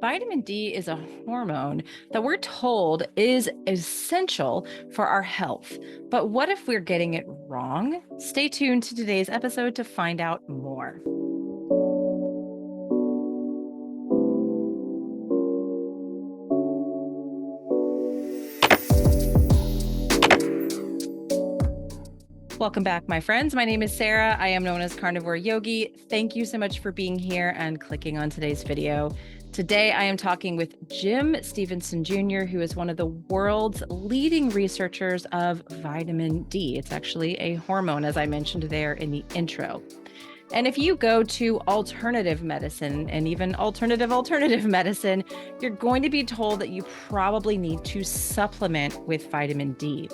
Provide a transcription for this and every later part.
Vitamin D is a hormone that we're told is essential for our health. But what if we're getting it wrong? Stay tuned to today's episode to find out more. Welcome back, my friends. My name is Sarah. I am known as Carnivore Yogi. Thank you so much for being here and clicking on today's video. Today, I am talking with Jim Stephenson Jr., who is one of the world's leading researchers of vitamin D. It's actually a hormone, as I mentioned there in the intro. And if you go to alternative medicine and even alternative medicine, you're going to be told that you probably need to supplement with vitamin D.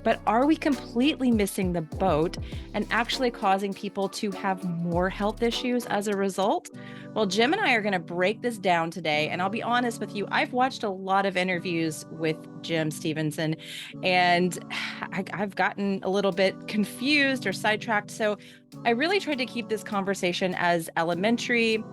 But are we completely missing the boat and actually causing people to have more health issues as a result? Well, Jim and I are going to break this down today. And I'll be honest with you, I've watched a lot of interviews with Jim Stephenson, and I've gotten a little bit confused or sidetracked. So I really tried to keep this conversation as elementary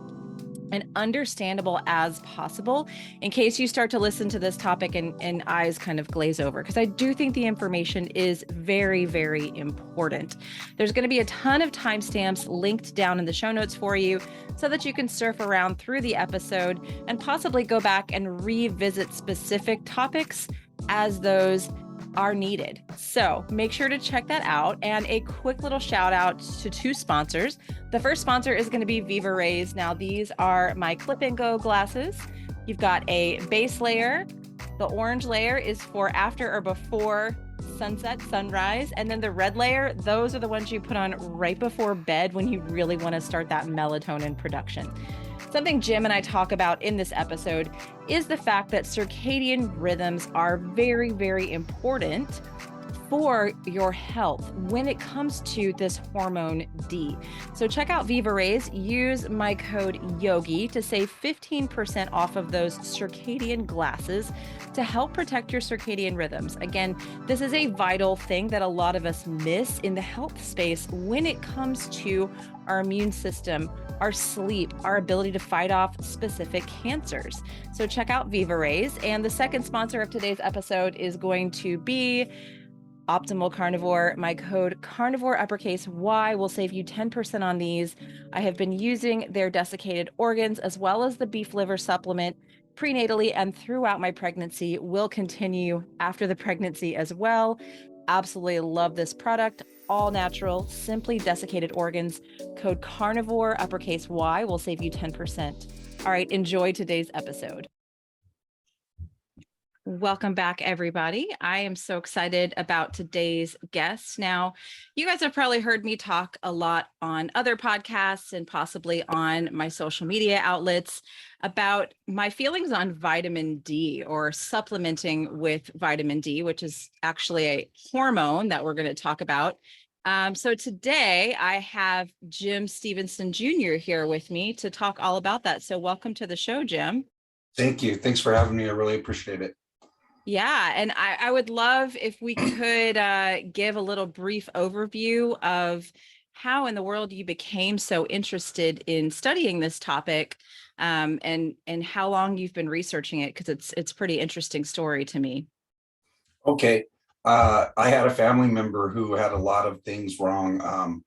and understandable as possible in case you start to listen to this topic and eyes kind of glaze over, because I do think the information is very, very important. There's going to be a ton of timestamps linked down in the show notes for you so that you can surf around through the episode and possibly go back and revisit specific topics as those are needed. So make sure to check that out. And a quick little shout out to two sponsors. The first sponsor is going to be Viva Rays. Now, these are my Clip and Go glasses. You've got a base layer. The orange layer is for after or before sunset, sunrise. And then the red layer, those are the ones you put on right before bed when you really want to start that melatonin production. Something Jim and I talk about in this episode is the fact that circadian rhythms are very, very important for your health when it comes to this hormone D. So check out Viva Rays. Use my code YOGI to save 15% off of those circadian glasses to help protect your circadian rhythms. Again, this is a vital thing that a lot of us miss in the health space when it comes to our immune system, our sleep, our ability to fight off specific cancers. So check out Viva Rays. And the second sponsor of today's episode is going to be Optimal Carnivore. My code carnivore uppercase Y will save you 10% on these. I have been using their desiccated organs as well as the beef liver supplement prenatally and throughout my pregnancy, will continue after the pregnancy as well. Absolutely love this product. All natural, simply desiccated organs. Code carnivore uppercase Y will save you 10%. All right, enjoy today's episode. Welcome back, everybody. I am so excited about today's guest. Now, you guys have probably heard me talk a lot on other podcasts and possibly on my social media outlets about my feelings on vitamin D or supplementing with vitamin D, which is actually a hormone that we're going to talk about. So today I have Jim Stephenson Jr. here with me to talk all about that. So welcome to the show, Jim. Thank you. Thanks for having me. I really appreciate it. Yeah, and I would love if we could give a little brief overview of how in the world you became so interested in studying this topic, and how long you've been researching it, because it's a pretty interesting story to me. Okay. I had a family member who had a lot of things wrong.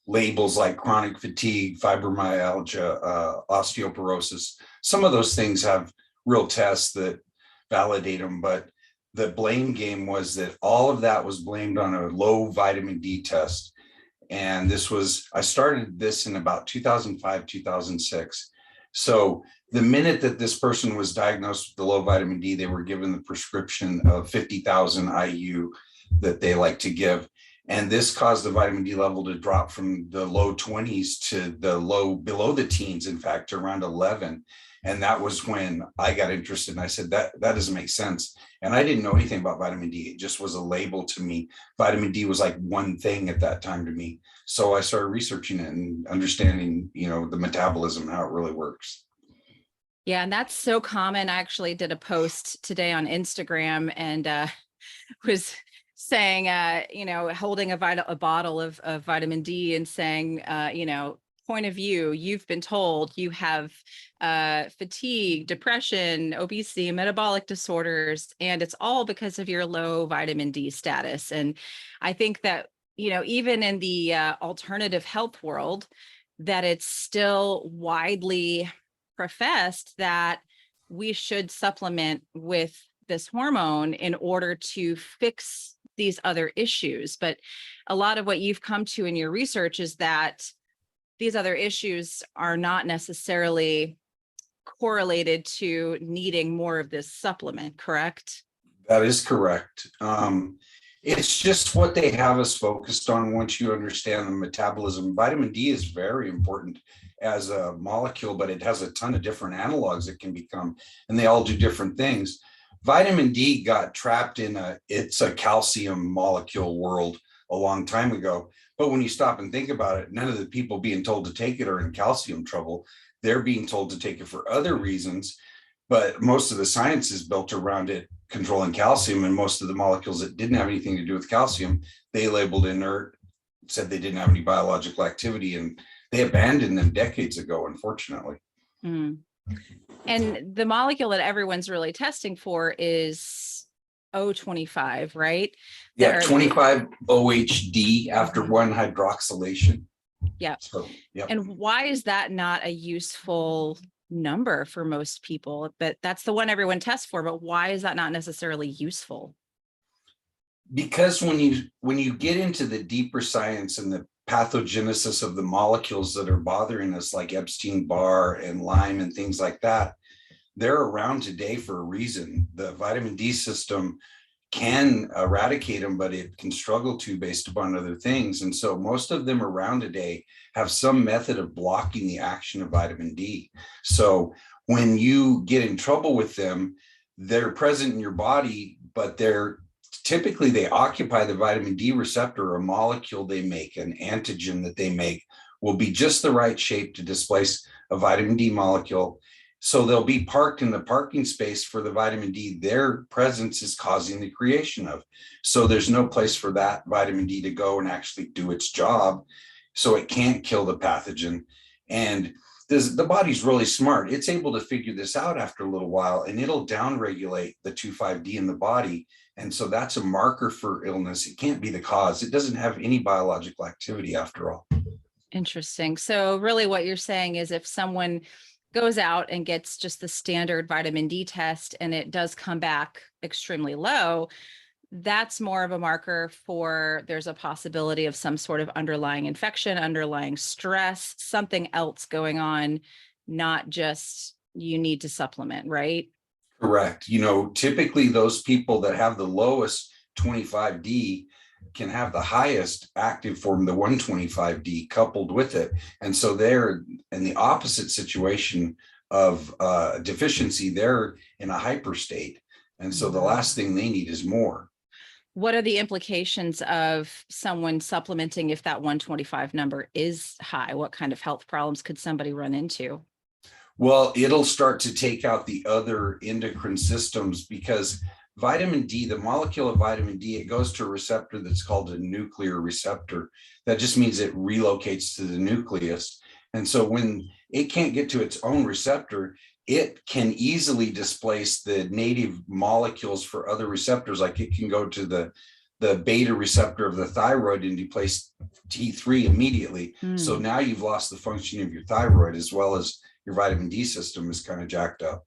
Labels like chronic fatigue, fibromyalgia, osteoporosis. Some of those things have real tests that validate them, but the blame game was that all of that was blamed on a low vitamin D test. And I started this in about 2005, 2006. So the minute that this person was diagnosed with the low vitamin D, they were given the prescription of 50,000 IU that they like to give. And this caused the vitamin D level to drop from the low 20s to the below the teens, in fact, to around 11. And that was when I got interested. And I said, that doesn't make sense. And I didn't know anything about vitamin D. It just was a label to me. Vitamin D was like one thing at that time to me. So I started researching it and understanding, the metabolism, how it really works. Yeah, and that's so common. I actually did a post today on Instagram and was saying, holding a bottle of vitamin D and saying, point of view, you've been told you have fatigue, depression, obesity, metabolic disorders, and it's all because of your low vitamin D status. And I think that, even in the alternative health world, that it's still widely professed that we should supplement with this hormone in order to fix these other issues. But a lot of what you've come to in your research is that these other issues are not necessarily correlated to needing more of this supplement, correct? That is correct. It's just what they have us focused on. Once you understand the metabolism, vitamin D is very important as a molecule, but it has a ton of different analogs it can become, and they all do different things. Vitamin D got trapped in it's a calcium molecule world a long time ago. But when you stop and think about it, none of the people being told to take it are in calcium trouble. They're being told to take it for other reasons. But most of the science is built around it controlling calcium, and most of the molecules that didn't have anything to do with calcium, they labeled inert, said they didn't have any biological activity, and they abandoned them decades ago, unfortunately. Mm. And the molecule that everyone's really testing for is O25, right? Yeah, 25-OHD after one hydroxylation. Yeah. So, yeah. And why is that not a useful number for most people? But that's the one everyone tests for, but why is that not necessarily useful? Because when you get into the deeper science and the pathogenesis of the molecules that are bothering us, like Epstein-Barr and Lyme and things like that, they're around today for a reason. The vitamin D system can eradicate them, but it can struggle to based upon other things. And so most of them around today have some method of blocking the action of vitamin D. So when you get in trouble with them, they're present in your body, but typically they occupy the vitamin D receptor. A molecule they make, an antigen that they make, will be just the right shape to displace a vitamin D molecule. So they'll be parked in the parking space for the vitamin D their presence is causing the creation of. So there's no place for that vitamin D to go and actually do its job. So it can't kill the pathogen. And the body's really smart. It's able to figure this out after a little while, and it'll downregulate the 2,5-D in the body. And so that's a marker for illness. It can't be the cause. It doesn't have any biological activity after all. Interesting. So really what you're saying is if someone goes out and gets just the standard vitamin D test and it does come back extremely low, that's more of a marker for there's a possibility of some sort of underlying infection, underlying stress, something else going on, not just you need to supplement, right? Correct. Typically those people that have the lowest 25D can have the highest active form, the 125D, coupled with it. And so they're in the opposite situation of deficiency. They're in a hyper state. And so the last thing they need is more. What are the implications of someone supplementing if that 125 number is high? What kind of health problems could somebody run into? Well, it'll start to take out the other endocrine systems, because vitamin D, the molecule of vitamin D, it goes to a receptor that's called a nuclear receptor. That just means it relocates to the nucleus. And so when it can't get to its own receptor, it can easily displace the native molecules for other receptors. Like it can go to the beta receptor of the thyroid and replace T3 immediately. So now you've lost the function of your thyroid, as well as your vitamin D system is kind of jacked up.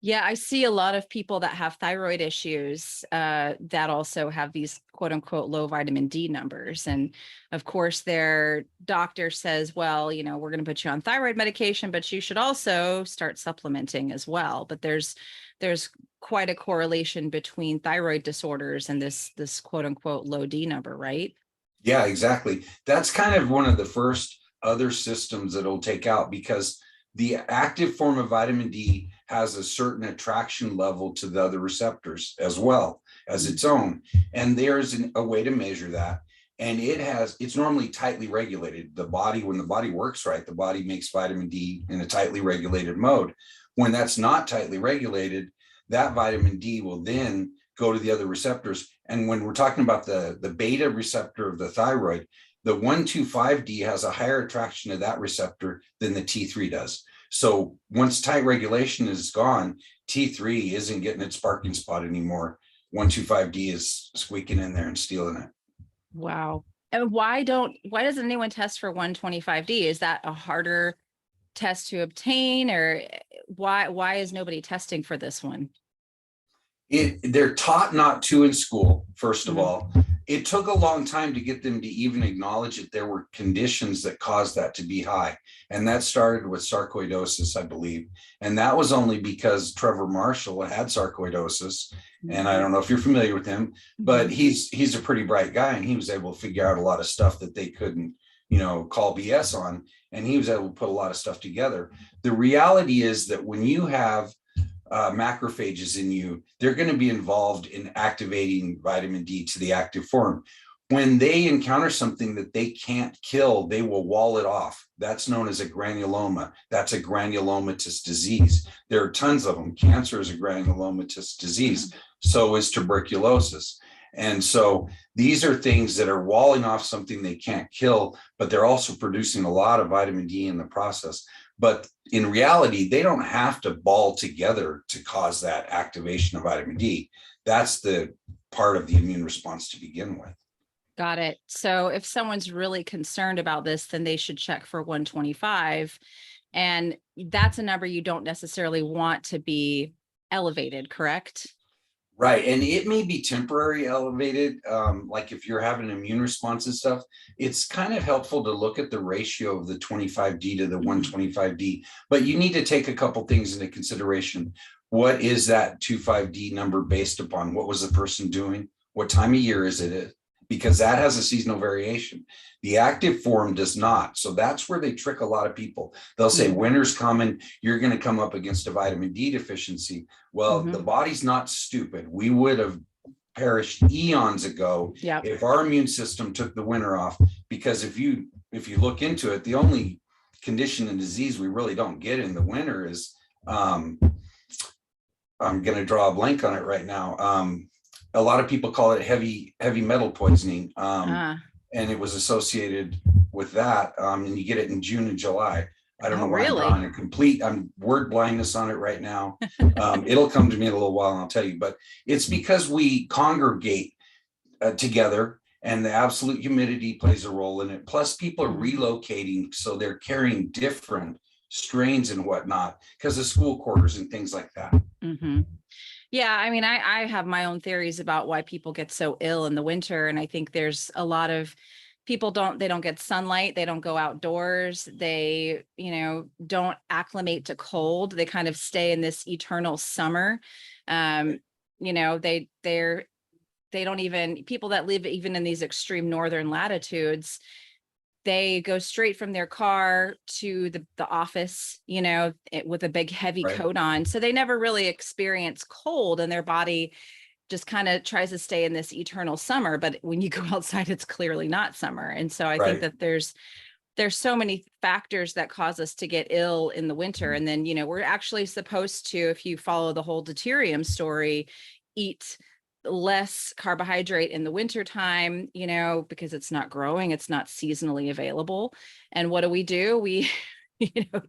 Yeah, I see a lot of people that have thyroid issues that also have these quote unquote low vitamin D numbers. And of course, their doctor says, well, we're going to put you on thyroid medication, but you should also start supplementing as well. But there's quite a correlation between thyroid disorders and this quote unquote low D number, right? Yeah, exactly. That's kind of one of the first other systems that it'll take out, because the active form of vitamin D has a certain attraction level to the other receptors as well as its own. And there's a way to measure that. And it's normally tightly regulated. The body, when the body works right, the body makes vitamin D in a tightly regulated mode. When that's not tightly regulated, that vitamin D will then go to the other receptors. And when we're talking about the beta receptor of the thyroid, The 1,2,5-D has a higher attraction to that receptor than the T3 does. So once tight regulation is gone, T3 isn't getting its parking spot anymore. 1,2,5-D is squeaking in there and stealing it. Wow. And why doesn't anyone test for 125D? Is that a harder test to obtain, or why is nobody testing for this one? They're taught not to in school, first of Mm. all. It took a long time to get them to even acknowledge that there were conditions that caused that to be high. And that started with sarcoidosis, I believe. And that was only because Trevor Marshall had sarcoidosis. And I don't know if you're familiar with him, but he's a pretty bright guy, and he was able to figure out a lot of stuff that they couldn't, call BS on. And he was able to put a lot of stuff together. The reality is that when you have macrophages in you, they're going to be involved in activating vitamin D to the active form. When they encounter something that they can't kill, they will wall it off. That's known as a granuloma. That's a granulomatous disease. There are tons of them. Cancer is a granulomatous disease. So is tuberculosis. And so these are things that are walling off something they can't kill, but they're also producing a lot of vitamin D in the process. But in reality, they don't have to ball together to cause that activation of vitamin D. That's the part of the immune response to begin with. Got it. So if someone's really concerned about this, then they should check for 125. And that's a number you don't necessarily want to be elevated, correct? Right. And it may be temporary elevated. Like if you're having an immune response and stuff, it's kind of helpful to look at the ratio of the 25D to the 125D, but you need to take a couple things into consideration. What is that 25D number based upon? What was the person doing? What time of year is it? Because that has a seasonal variation. The active form does not. So that's where they trick a lot of people. They'll say winter's coming, you're going to come up against a vitamin D deficiency. Well, the body's not stupid. We would have perished eons ago if our immune system took the winter off. Because if you look into it, the only condition and disease we really don't get in the winter is I'm going to draw a blank on it right now. A lot of people call it heavy metal poisoning, and it was associated with that. And you get it in June and July. I don't know why I'm drawing I'm word blindness on it right now. It'll come to me in a little while and I'll tell you, but it's because we congregate together, and the absolute humidity plays a role in it. Plus people are relocating, so they're carrying different strains and whatnot because of school quarters and things like that. Yeah, I mean, I have my own theories about why people get so ill in the winter. And I think there's a lot of people they don't get sunlight. They don't go outdoors. They, don't acclimate to cold. They kind of stay in this eternal summer. They don't even, people that live even in these extreme northern latitudes, they go straight from their car to the office, with a big heavy coat on. So they never really experience cold, and their body just kind of tries to stay in this eternal summer. But when you go outside, it's clearly not summer. And so I think that there's so many factors that cause us to get ill in the winter. And then, we're actually supposed to, if you follow the whole deuterium story, eat less carbohydrate in the winter time, because it's not growing, it's not seasonally available. And what do? We,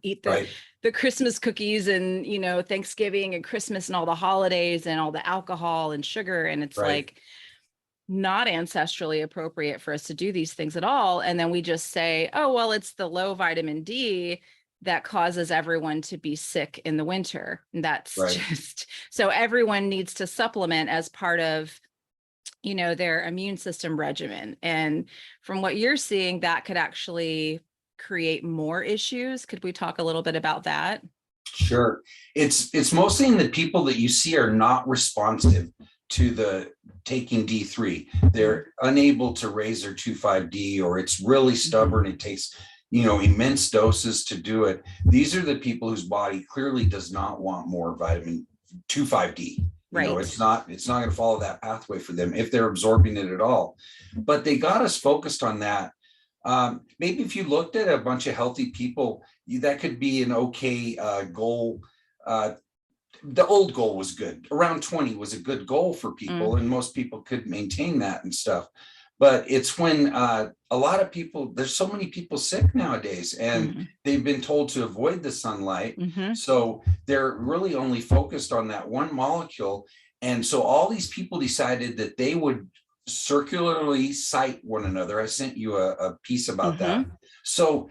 eat the Christmas cookies and, Thanksgiving and Christmas and all the holidays and all the alcohol and sugar. And it's like not ancestrally appropriate for us to do these things at all. And then we just say, oh, well, it's the low vitamin D that causes everyone to be sick in the winter. And that's just, so everyone needs to supplement as part of, their immune system regimen. And from what you're seeing, that could actually create more issues. Could we talk a little bit about that? Sure. It's mostly in the people that you see are not responsive to the taking D3. They're unable to raise their 2,5-D, or it's really stubborn. It takes immense doses to do it. These are the people whose body clearly does not want more vitamin 2,5-D. It's not going to follow that pathway for them if they're absorbing it at all. But they got us focused on that. Maybe if you looked at a bunch of healthy people, that could be an okay goal. The old goal was good. Around 20 was a good goal for people, and most people could maintain that and stuff. But it's when a lot of people, there's so many people sick nowadays, and they've been told to avoid the sunlight. So they're really only focused on that one molecule. And so all these people decided that they would circularly cite one another. I sent you a piece about that. So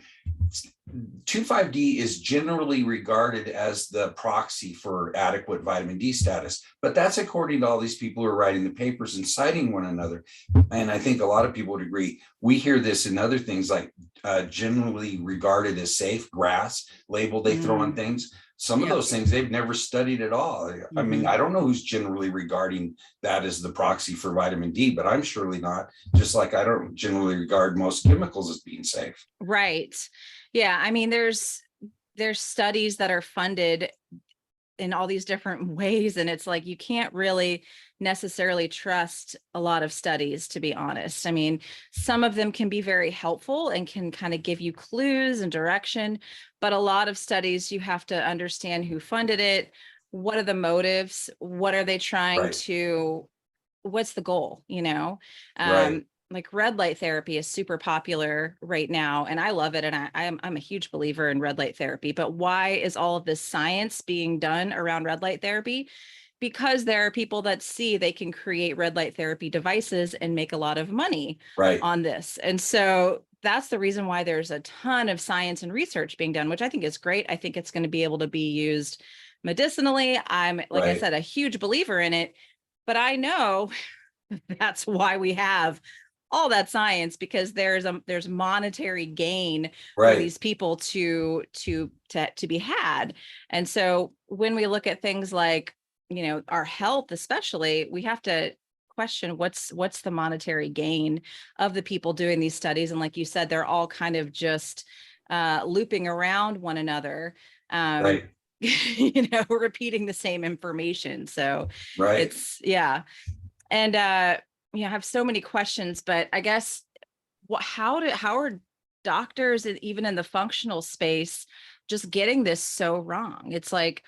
2,5-D is generally regarded as the proxy for adequate vitamin D status, but that's according to all these people who are writing the papers and citing one another. And I think a lot of people would agree. We hear this in other things like generally regarded as safe, grass label they throw on things. Some of those things they've never studied at all. I mean, I don't know who's generally regarding that as the proxy for vitamin D, but I'm surely not, just like I don't generally regard most chemicals as being safe. Right. Yeah. I mean, there's studies that are funded in all these different ways. And it's like, you can't really necessarily trust a lot of studies, to be honest. I mean, some of them can be very helpful and can kind of give you clues and direction, but a lot of studies, you have to understand who funded it. What are the motives? What are they trying to, what's the goal, you know? Like red light therapy is super popular right now, and I love it. And I'm a huge believer in red light therapy. But why is all of this science being done around red light therapy? Because there are people that see they can create red light therapy devices and make a lot of money on this. And so that's the reason why there's a ton of science and research being done, which I think is great. I think it's going to be able to be used medicinally. I'm, like I said, a huge believer in it, but I know that's why we have all that science, because there's monetary gain for these people to be had. And so when we look at things like, you know, our health, especially, we have to question what's the monetary gain of the people doing these studies. And like you said, they're all kind of just looping around one another, you know, repeating the same information. So it's, and you know, I have so many questions, but I guess how are doctors, even in the functional space, just getting this so wrong? It's like,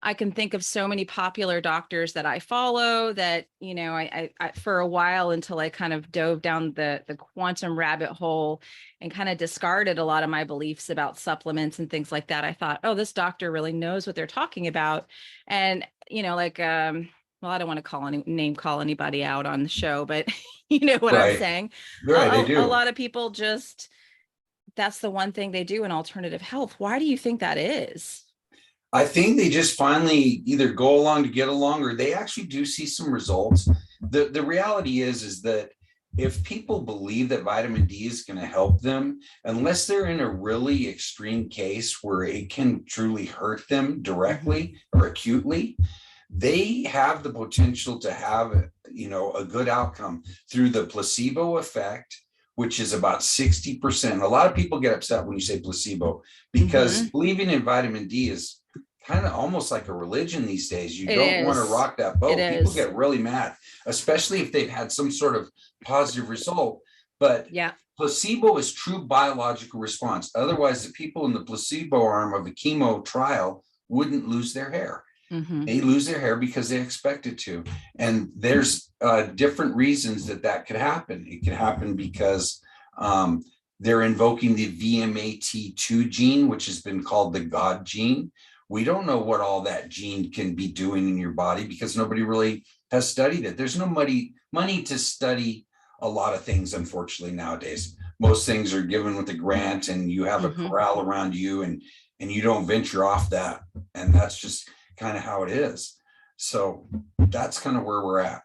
I can think of so many popular doctors that I follow that, you know, I for a while, until I kind of dove down the quantum rabbit hole and kind of discarded a lot of my beliefs about supplements and things like that. I thought, oh, this doctor really knows what they're talking about. And, you know, like, well, I don't want to name call anybody out on the show, but you know what I'm saying? They do. A lot of people just, that's the one thing they do in alternative health. Why do you think that is? I think they just finally either go along to get along, or they actually do see some results. The reality is that if people believe that vitamin D is going to help them, unless they're in a really extreme case where it can truly hurt them directly or acutely, they have the potential to have, you know, a good outcome through the placebo effect, which is about 60%. A lot of people get upset when you say placebo, because believing in vitamin D is kind of almost like a religion these days. You don't want to rock that boat. People get really mad, especially if they've had some sort of positive result. But placebo is true biological response. Otherwise, the people in the placebo arm of a chemo trial wouldn't lose their hair. They lose their hair because they expect it to. And there's different reasons that could happen. It could happen because they're invoking the VMAT2 gene, which has been called the God gene. We don't know what all that gene can be doing in your body because nobody really has studied it. There's no money to study a lot of things, unfortunately, nowadays. Most things are given with a grant, and you have a corral around you, and you don't venture off that. And that's just kind of how it is. So that's kind of where we're at.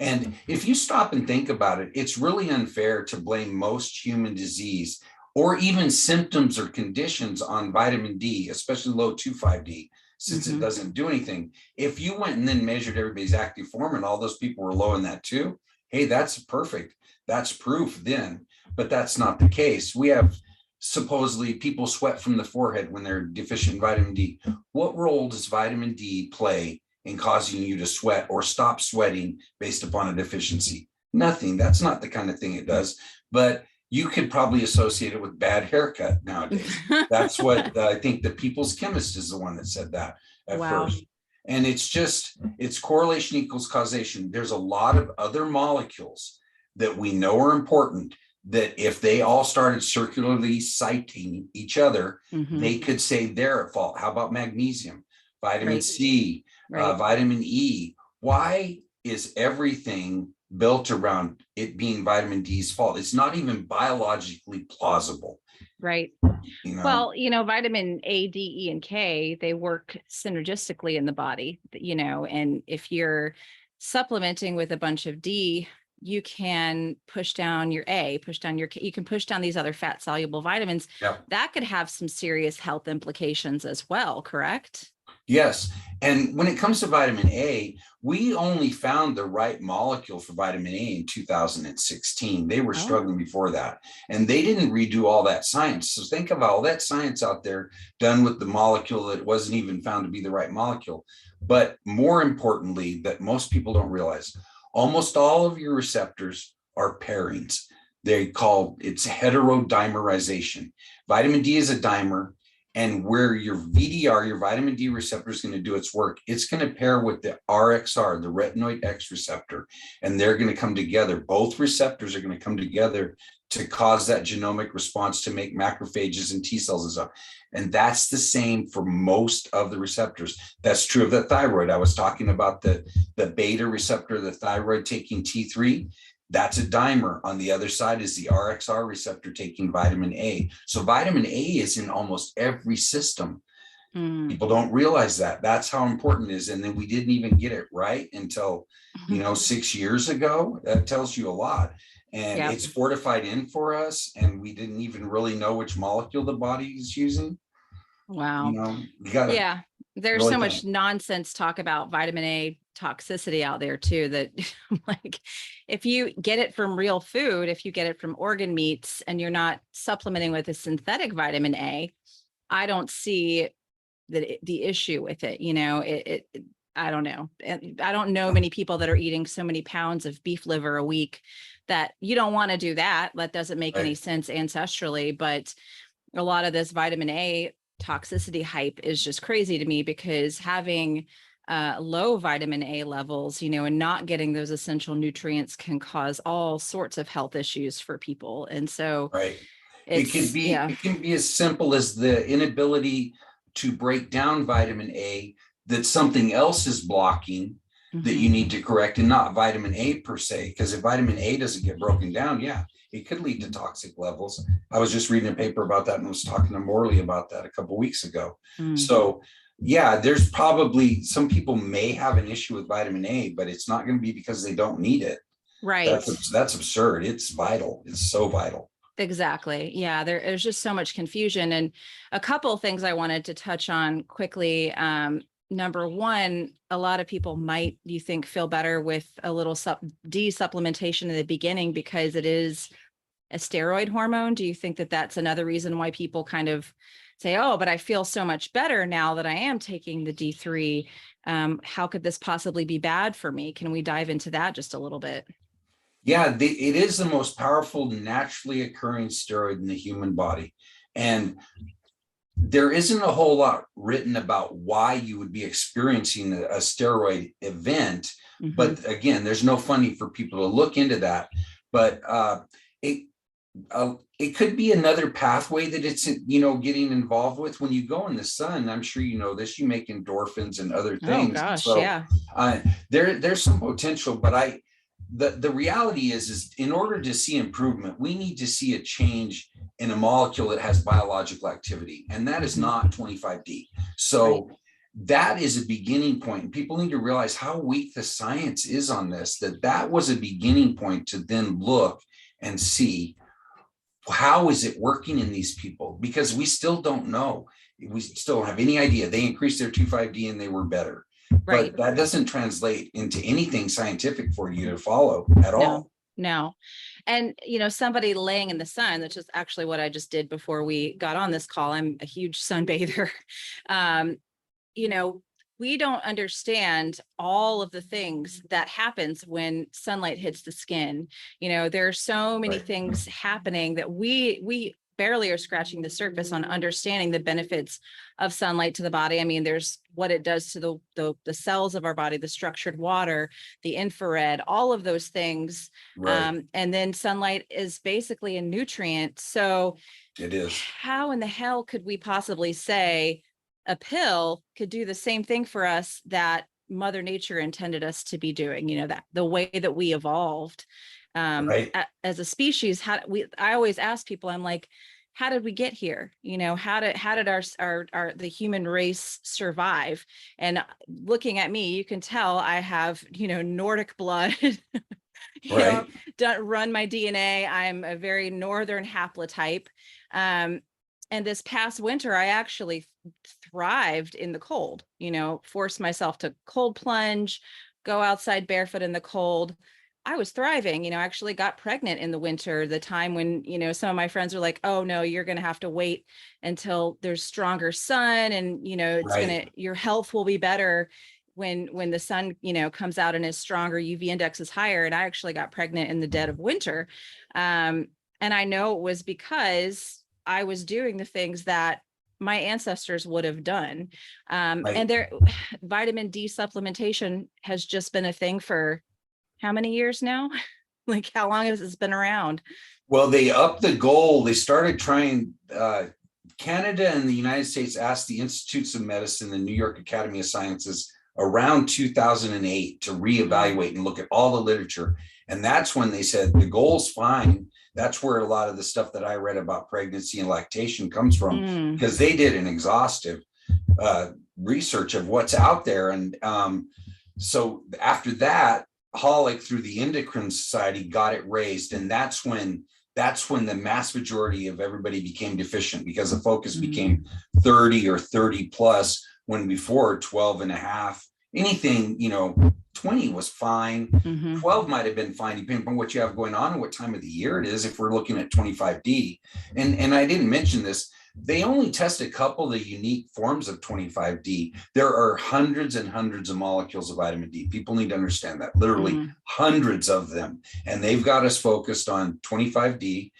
And if you stop and think about it, it's really unfair to blame most human disease or even symptoms or conditions on vitamin D, especially low 2,5-D, since it doesn't do anything. If you went and then measured everybody's active form and all those people were low in that too, hey, that's perfect. That's proof then, but that's not the case. We have supposedly people sweat from the forehead when they're deficient in vitamin D. What role does vitamin D play in causing you to sweat or stop sweating based upon a deficiency? Nothing. That's not the kind of thing it does. But you could probably associate it with bad haircut nowadays. That's what I think the people's chemist is the one that said that at first. And it's correlation equals causation. There's a lot of other molecules that we know are important, that if they all started circularly citing each other, they could say they're at fault. How about magnesium, vitamin Right. C, Right. vitamin E? Why is everything built around it being vitamin D's fault? It's not even biologically plausible. Right. You know, Well, vitamin A, D, E, and K, they work synergistically in the body, and if you're supplementing with a bunch of D, you can push down your A, push down your K, you can push down these other fat soluble vitamins. yeah. That could have some serious health implications as well, correct? Yes. And when it comes to vitamin A, we only found the right molecule for vitamin A in 2016. They were Oh, struggling before that. And they didn't redo all that science. So think of all that science out there done with the molecule that wasn't even found to be the right molecule. But more importantly, that most people don't realize, almost all of your receptors are pairings. It's heterodimerization. Vitamin D is a dimer. And where your VDR, your vitamin D receptor, is going to do its work, it's going to pair with the RXR, the retinoid X receptor, and they're going to come together. Both receptors are going to come together to cause that genomic response to make macrophages and T cells and stuff. And that's the same for most of the receptors. That's true of the thyroid. I was talking about the beta receptor, the thyroid taking T3. That's a dimer. On the other side is the RXR receptor taking vitamin A. So vitamin A is in almost every system. People don't realize that. That's how important it is. And then we didn't even get it right until, 6 years ago. That tells you a lot. And yeah. it's fortified in for us. And we didn't even really know which molecule the body is using. Wow. You got to Yeah. There's really so much think. nonsense talk about vitamin A toxicity out there too, that like if you get it from real food, if you get it from organ meats and you're not supplementing with a synthetic vitamin A, I don't see the issue with it. I don't know. I don't know many people that are eating so many pounds of beef liver a week that you don't want to do that. That doesn't make any Right. sense ancestrally, but a lot of this vitamin A toxicity hype is just crazy to me, because having low vitamin A levels, and not getting those essential nutrients can cause all sorts of health issues for people. And so Right. yeah. It can be as simple as the inability to break down vitamin A, that something else is blocking, that you need to correct, and not vitamin A per se. Because if vitamin A doesn't get broken down, yeah, it could lead to toxic levels. I was just reading a paper about that and was talking to Morley about that a couple of weeks ago. So yeah, there's probably some people may have an issue with vitamin A, but it's not going to be because they don't need it. Right. That's absurd. It's vital. It's so vital. Exactly. Yeah, there's just so much confusion. And a couple of things I wanted to touch on quickly. Number one, a lot of people might, you think, feel better with a little D supplementation in the beginning because it is a steroid hormone. Do you think that that's another reason why people kind of say, oh, but I feel so much better now that I am taking the D3? How could this possibly be bad for me? Can we dive into that just a little bit? Yeah, it is the most powerful naturally occurring steroid in the human body. And there isn't a whole lot written about why you would be experiencing a steroid event. But again, there's no funding for people to look into that. But it could be another pathway that it's, getting involved with. When you go in the sun, I'm sure you know this, you make endorphins and other Oh things. gosh, So yeah. there's some potential, but the reality is in order to see improvement, we need to see a change in a molecule that has biological activity, and that is not 25D. So that is a beginning point, and people need to realize how weak the science is on this, that was a beginning point to then look and see how is it working in these people, because we still don't know. We still don't have any idea. They increased their 25D and they were better. Right. But that doesn't translate into anything scientific for you to follow at all. No. And, somebody laying in the sun, which is actually what I just did before we got on this call. I'm a huge sunbather. You know, we don't understand all of the things that happens when sunlight hits the skin. There are so many Right. things happening that we barely are scratching the surface on understanding the benefits of sunlight to the body. I mean, there's what it does to the cells of our body, the structured water, the infrared, all of those things. Right. And then sunlight is basically a nutrient. So It is. how in the hell could we possibly say a pill could do the same thing for us that Mother Nature intended us to be doing? That the way that we evolved Right. as a species. I always ask people, I'm like, how did we get here? How did our the human race survive? And looking at me, you can tell I have, Nordic blood. Right. Run my DNA. I'm a very northern haplotype. And this past winter, I actually thrived in the cold, forced myself to cold plunge, go outside barefoot in the cold. I was thriving, I actually got pregnant in the winter, the time when, some of my friends are like, oh no, you're going to have to wait until there's stronger sun and, Right. your health will be better when the sun, comes out and is stronger, UV index is higher. And I actually got pregnant in the dead of winter. And I know it was because I was doing the things that my ancestors would have done. Right. And vitamin D supplementation has just been a thing for how many years now? Like, how long has this been around? Well, they upped the goal. They started trying, Canada and the United States asked the Institutes of Medicine, the New York Academy of Sciences around 2008 to reevaluate and look at all the literature. And that's when they said the goal's fine. That's where a lot of the stuff that I read about pregnancy and lactation comes from, because they did an exhaustive research of what's out there. And so after that, Holic through the Endocrine Society got it raised. And that's when the mass majority of everybody became deficient, because the focus became 30 or 30 plus, when before 12 and a half, anything, 20 was fine. 12 might have been fine, depending on what you have going on and what time of the year it is, if we're looking at 25D. And I didn't mention this, they only test a couple of the unique forms of 25D. There are hundreds and hundreds of molecules of vitamin D. People need to understand that, literally hundreds of them. And they've got us focused on 25D.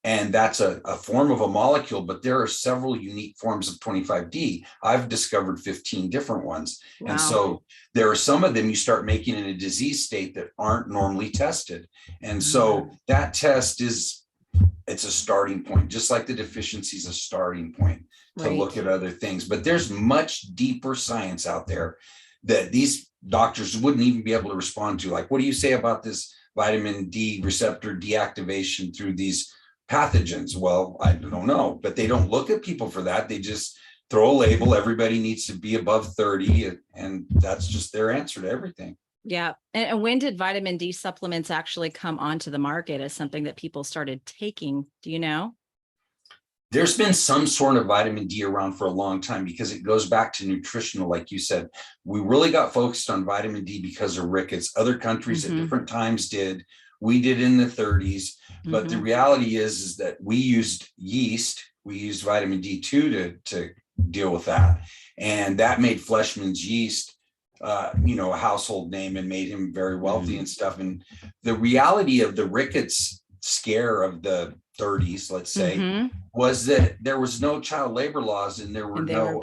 And that's a form of a molecule, but there are several unique forms of 25D. I've discovered 15 different ones. Wow. And so there are some of them you start making in a disease state that aren't normally tested. And so that test it's a starting point, just like the deficiency is a starting point to look at other things. But there's much deeper science out there that these doctors wouldn't even be able to respond to. Like, what do you say about this vitamin D receptor deactivation through these pathogens? Well, I don't know, but they don't look at people for that. They just throw a label. Everybody needs to be above 30, and that's just their answer to everything. Yeah. And when did vitamin D supplements actually come onto the market as something that people started taking? Do you know? There's been some sort of vitamin D around for a long time, because it goes back to nutritional. Like you said, we really got focused on vitamin D because of rickets. Other countries at different times did. We did in the 30s. But the reality is that we used yeast. We used vitamin D2 to deal with that. And that made Fleshman's yeast a household name and made him very wealthy and stuff. And the reality of the rickets scare of the 30s, let's say, was that there was no child labor laws, and there were no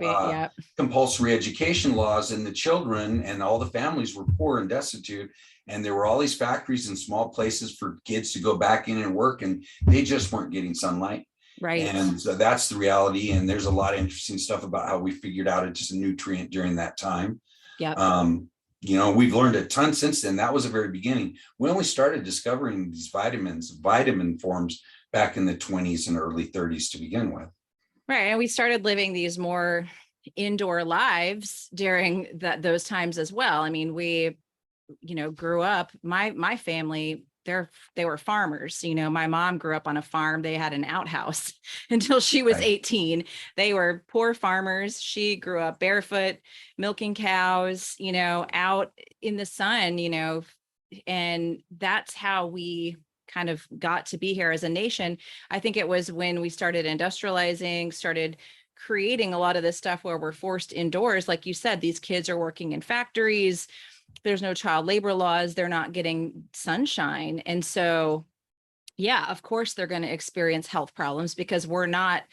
compulsory education laws, and the children and all the families were poor and destitute. And there were all these factories and small places for kids to go back in and work, and they just weren't getting sunlight. Right. And so that's the reality. And there's a lot of interesting stuff about how we figured out it's just a nutrient during that time. Yeah. We've learned a ton since then. That was the very beginning. We only started discovering these vitamin forms back in the 20s and early 30s to begin with. Right. And we started living these more indoor lives during those times as well. I mean, we, grew up, my family, they were farmers. My mom grew up on a farm. They had an outhouse until she was 18. They were poor farmers. She grew up barefoot, milking cows, out in the sun, and that's how we kind of got to be here as a nation. I think it was when we started industrializing, started creating a lot of this stuff where we're forced indoors. Like you said, these kids are working in factories. There's no child labor laws. They're not getting sunshine. And so, Yeah, of course they're going to experience health problems because we're not,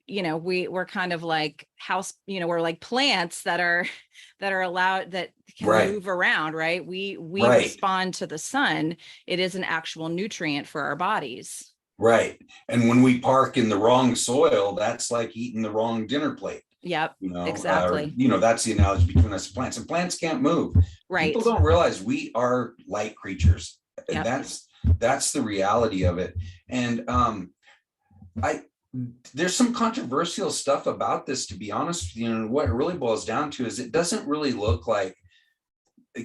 we're kind of like house, we're like plants that are that are allowed, that can Right, move around, right? We right, respond to the sun. It is an actual nutrient for our bodies. right. And when we park in the wrong soil, that's like eating the wrong dinner plate. Yep, exactly. That's the analogy between us and plants. And plants can't move. People Right. don't realize we are light creatures, and Yep. that's the reality of it. And I there's some controversial stuff about this, to be honest. What it really boils down to is it doesn't really look like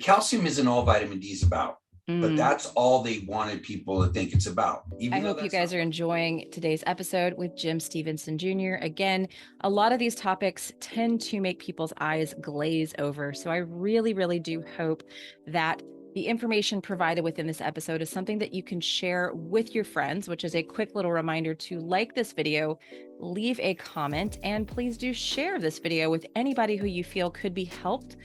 calcium isn't all vitamin D is about, but Mm. that's all they wanted people to think it's about. I Even though hope you that's guys not. are enjoying today's episode with Jim Stephenson Jr. Again, a lot of these topics tend to make people's eyes glaze over. So I really, really do hope that the information provided within this episode is something that you can share with your friends, which is a quick little reminder to like this video, leave a comment, and please do share this video with anybody who you feel could be helped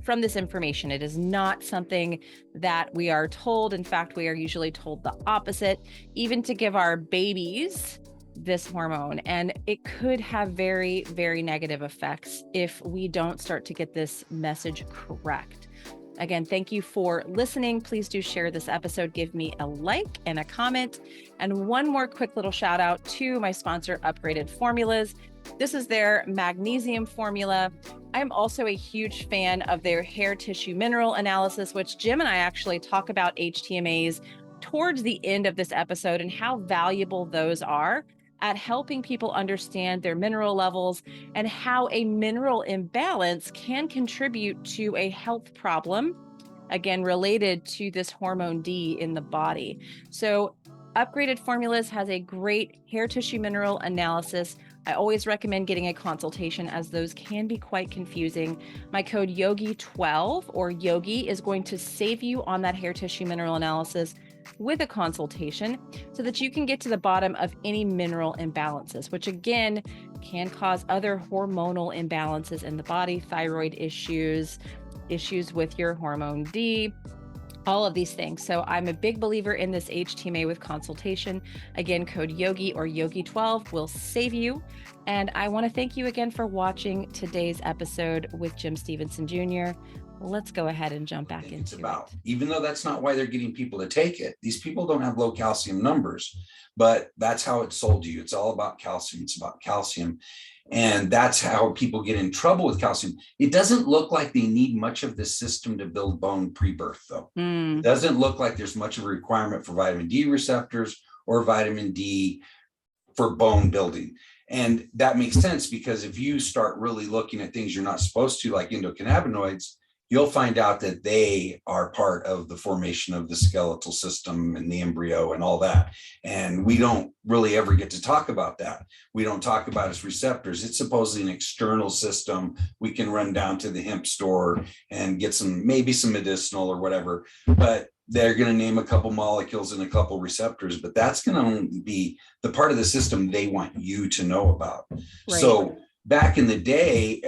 from this information. It is not something that we are told. In fact, we are usually told the opposite, even to give our babies this hormone. And it could have very, very negative effects if we don't start to get this message correct. Again, thank you for listening. Please do share this episode. Give me a like and a comment. And one more quick little shout out to my sponsor, Upgraded Formulas. This is their magnesium formula. I'm also a huge fan of their hair tissue mineral analysis, which Jim and I actually talk about HTMAs towards the end of this episode and how valuable those are at helping people understand their mineral levels and how a mineral imbalance can contribute to a health problem, again, related to this hormone D in the body. So Upgraded Formulas has a great hair tissue mineral analysis. I always recommend getting a consultation as those can be quite confusing. My code YOGI12 or YOGI is going to save you on that hair tissue mineral analysis with a consultation so that you can get to the bottom of any mineral imbalances, which again can cause other hormonal imbalances in the body, thyroid issues, issues with your hormone D, all of these things. So I'm a big believer in this HTMA with consultation. Again, code YOGI or YOGI12 will save you. And I want to thank you again for watching today's episode with Jim Stephenson Jr. Let's go ahead and jump back into it. Even though that's not why they're getting people to take it. These people don't have low calcium numbers, but that's how it's sold to you. It's all about calcium. It's about calcium. And that's how people get in trouble with calcium. It doesn't look like they need much of this system to build bone pre-birth, though. It doesn't look like there's much of a requirement for vitamin D receptors or vitamin D for bone building. And that makes sense because if you start really looking at things you're not supposed to, like endocannabinoids, you'll find out that they are part of the formation of the skeletal system and the embryo and all that. And we don't really ever get to talk about that. We don't talk about its receptors. It's supposedly an external system. We can run down to the hemp store and get maybe some medicinal or whatever, but they're going to name a couple molecules and a couple receptors, but that's going to only be the part of the system they want you to know about. Right. So back in the day,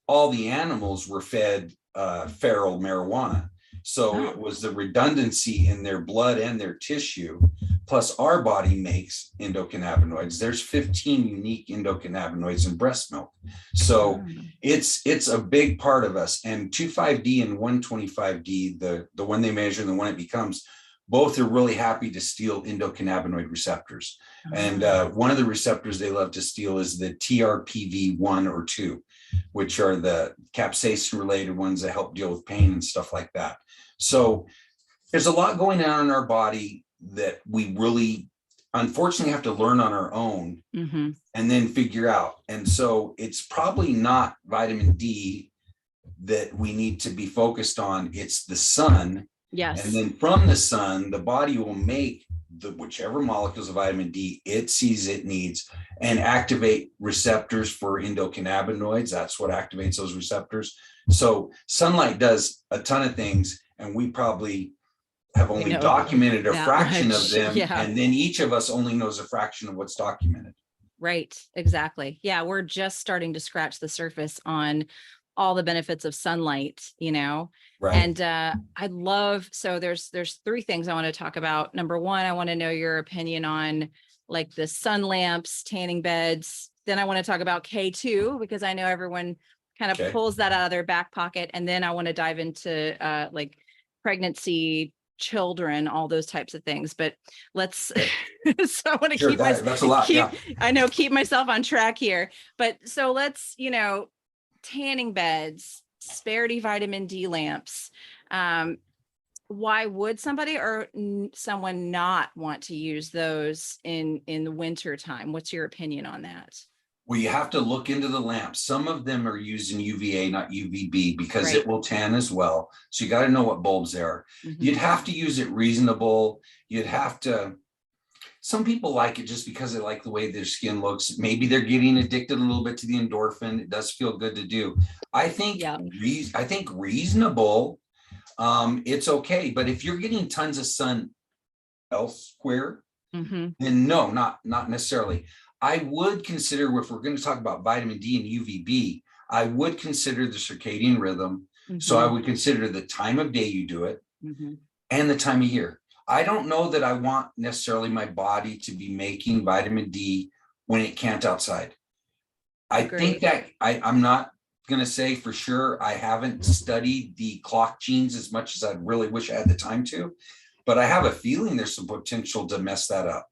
all the animals were fed feral marijuana. So it was the redundancy in their blood and their tissue. Plus our body makes endocannabinoids. There's 15 unique endocannabinoids in breast milk. So it's a big part of us. And 2,5-D and 125-D, the one they measure and the one it becomes, both are really happy to steal endocannabinoid receptors. And one of the receptors they love to steal is the TRPV1 or 2, which are the capsaicin related ones that help deal with pain and stuff like that. So there's a lot going on in our body that we really, unfortunately, have to learn on our own and then figure out. And so it's probably not vitamin D that we need to be focused on. It's the sun. Yes. And then from the sun, the body will make whichever molecules of vitamin D it sees it needs and activate receptors for endocannabinoids. That's what activates those receptors. So sunlight does a ton of things, and we probably have only documented a fraction of them. Yeah. And then each of us only knows a fraction of what's documented. Right. Exactly. Yeah. We're just starting to scratch the surface on all the benefits of sunlight, Right. and so there's three things I want to talk about. Number one, I want to know your opinion on like the sun lamps, tanning beds. Then I want to talk about K2 because I know everyone kind of Okay. pulls that out of their back pocket. And then I want to dive into like pregnancy, children, all those types of things. But let's Okay. so I want to Sure. That's a lot. Yeah. keep myself on track here. But so let's, tanning beds, Sperti vitamin D lamps. Why would somebody or someone not want to use those in the winter time? What's your opinion on that? Well, you have to look into the lamps. Some of them are using UVA, not UVB, because Right. it will tan as well. So you got to know what bulbs they are. Mm-hmm. You'd have to use it reasonable. You'd have to. Some people like it just because they like the way their skin looks. Maybe they're getting addicted a little bit to the endorphin. It does feel good to do. I think. Yeah. I think reasonable. It's okay, but if you're getting tons of sun elsewhere, Mm-hmm. then no, not necessarily. I would consider, if we're going to talk about vitamin D and UVB, I would consider the circadian rhythm. Mm-hmm. So I would consider the time of day you do it Mm-hmm. and the time of year. I don't know that I want necessarily my body to be making vitamin D when it can't outside. I think that I'm not going to say for sure. I haven't studied the clock genes as much as I really wish I had the time to, but I have a feeling there's some potential to mess that up.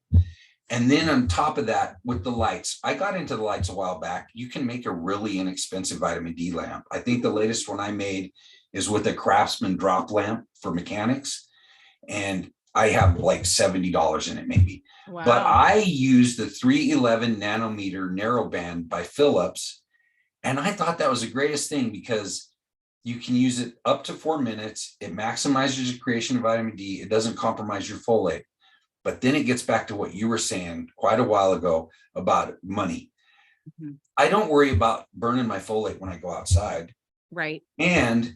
And then on top of that, with the lights, I got into the lights a while back. You can make a really inexpensive vitamin D lamp. I think the latest one I made is with a Craftsman drop lamp for mechanics. And I have like $70 in it maybe. Wow. But I use the 311 nanometer narrowband by Philips. And I thought that was the greatest thing because you can use it up to 4 minutes. It maximizes the creation of vitamin D. It doesn't compromise your folate. But then it gets back to what you were saying quite a while ago about money. Mm-hmm. I don't worry about burning my folate when I go outside. Right. And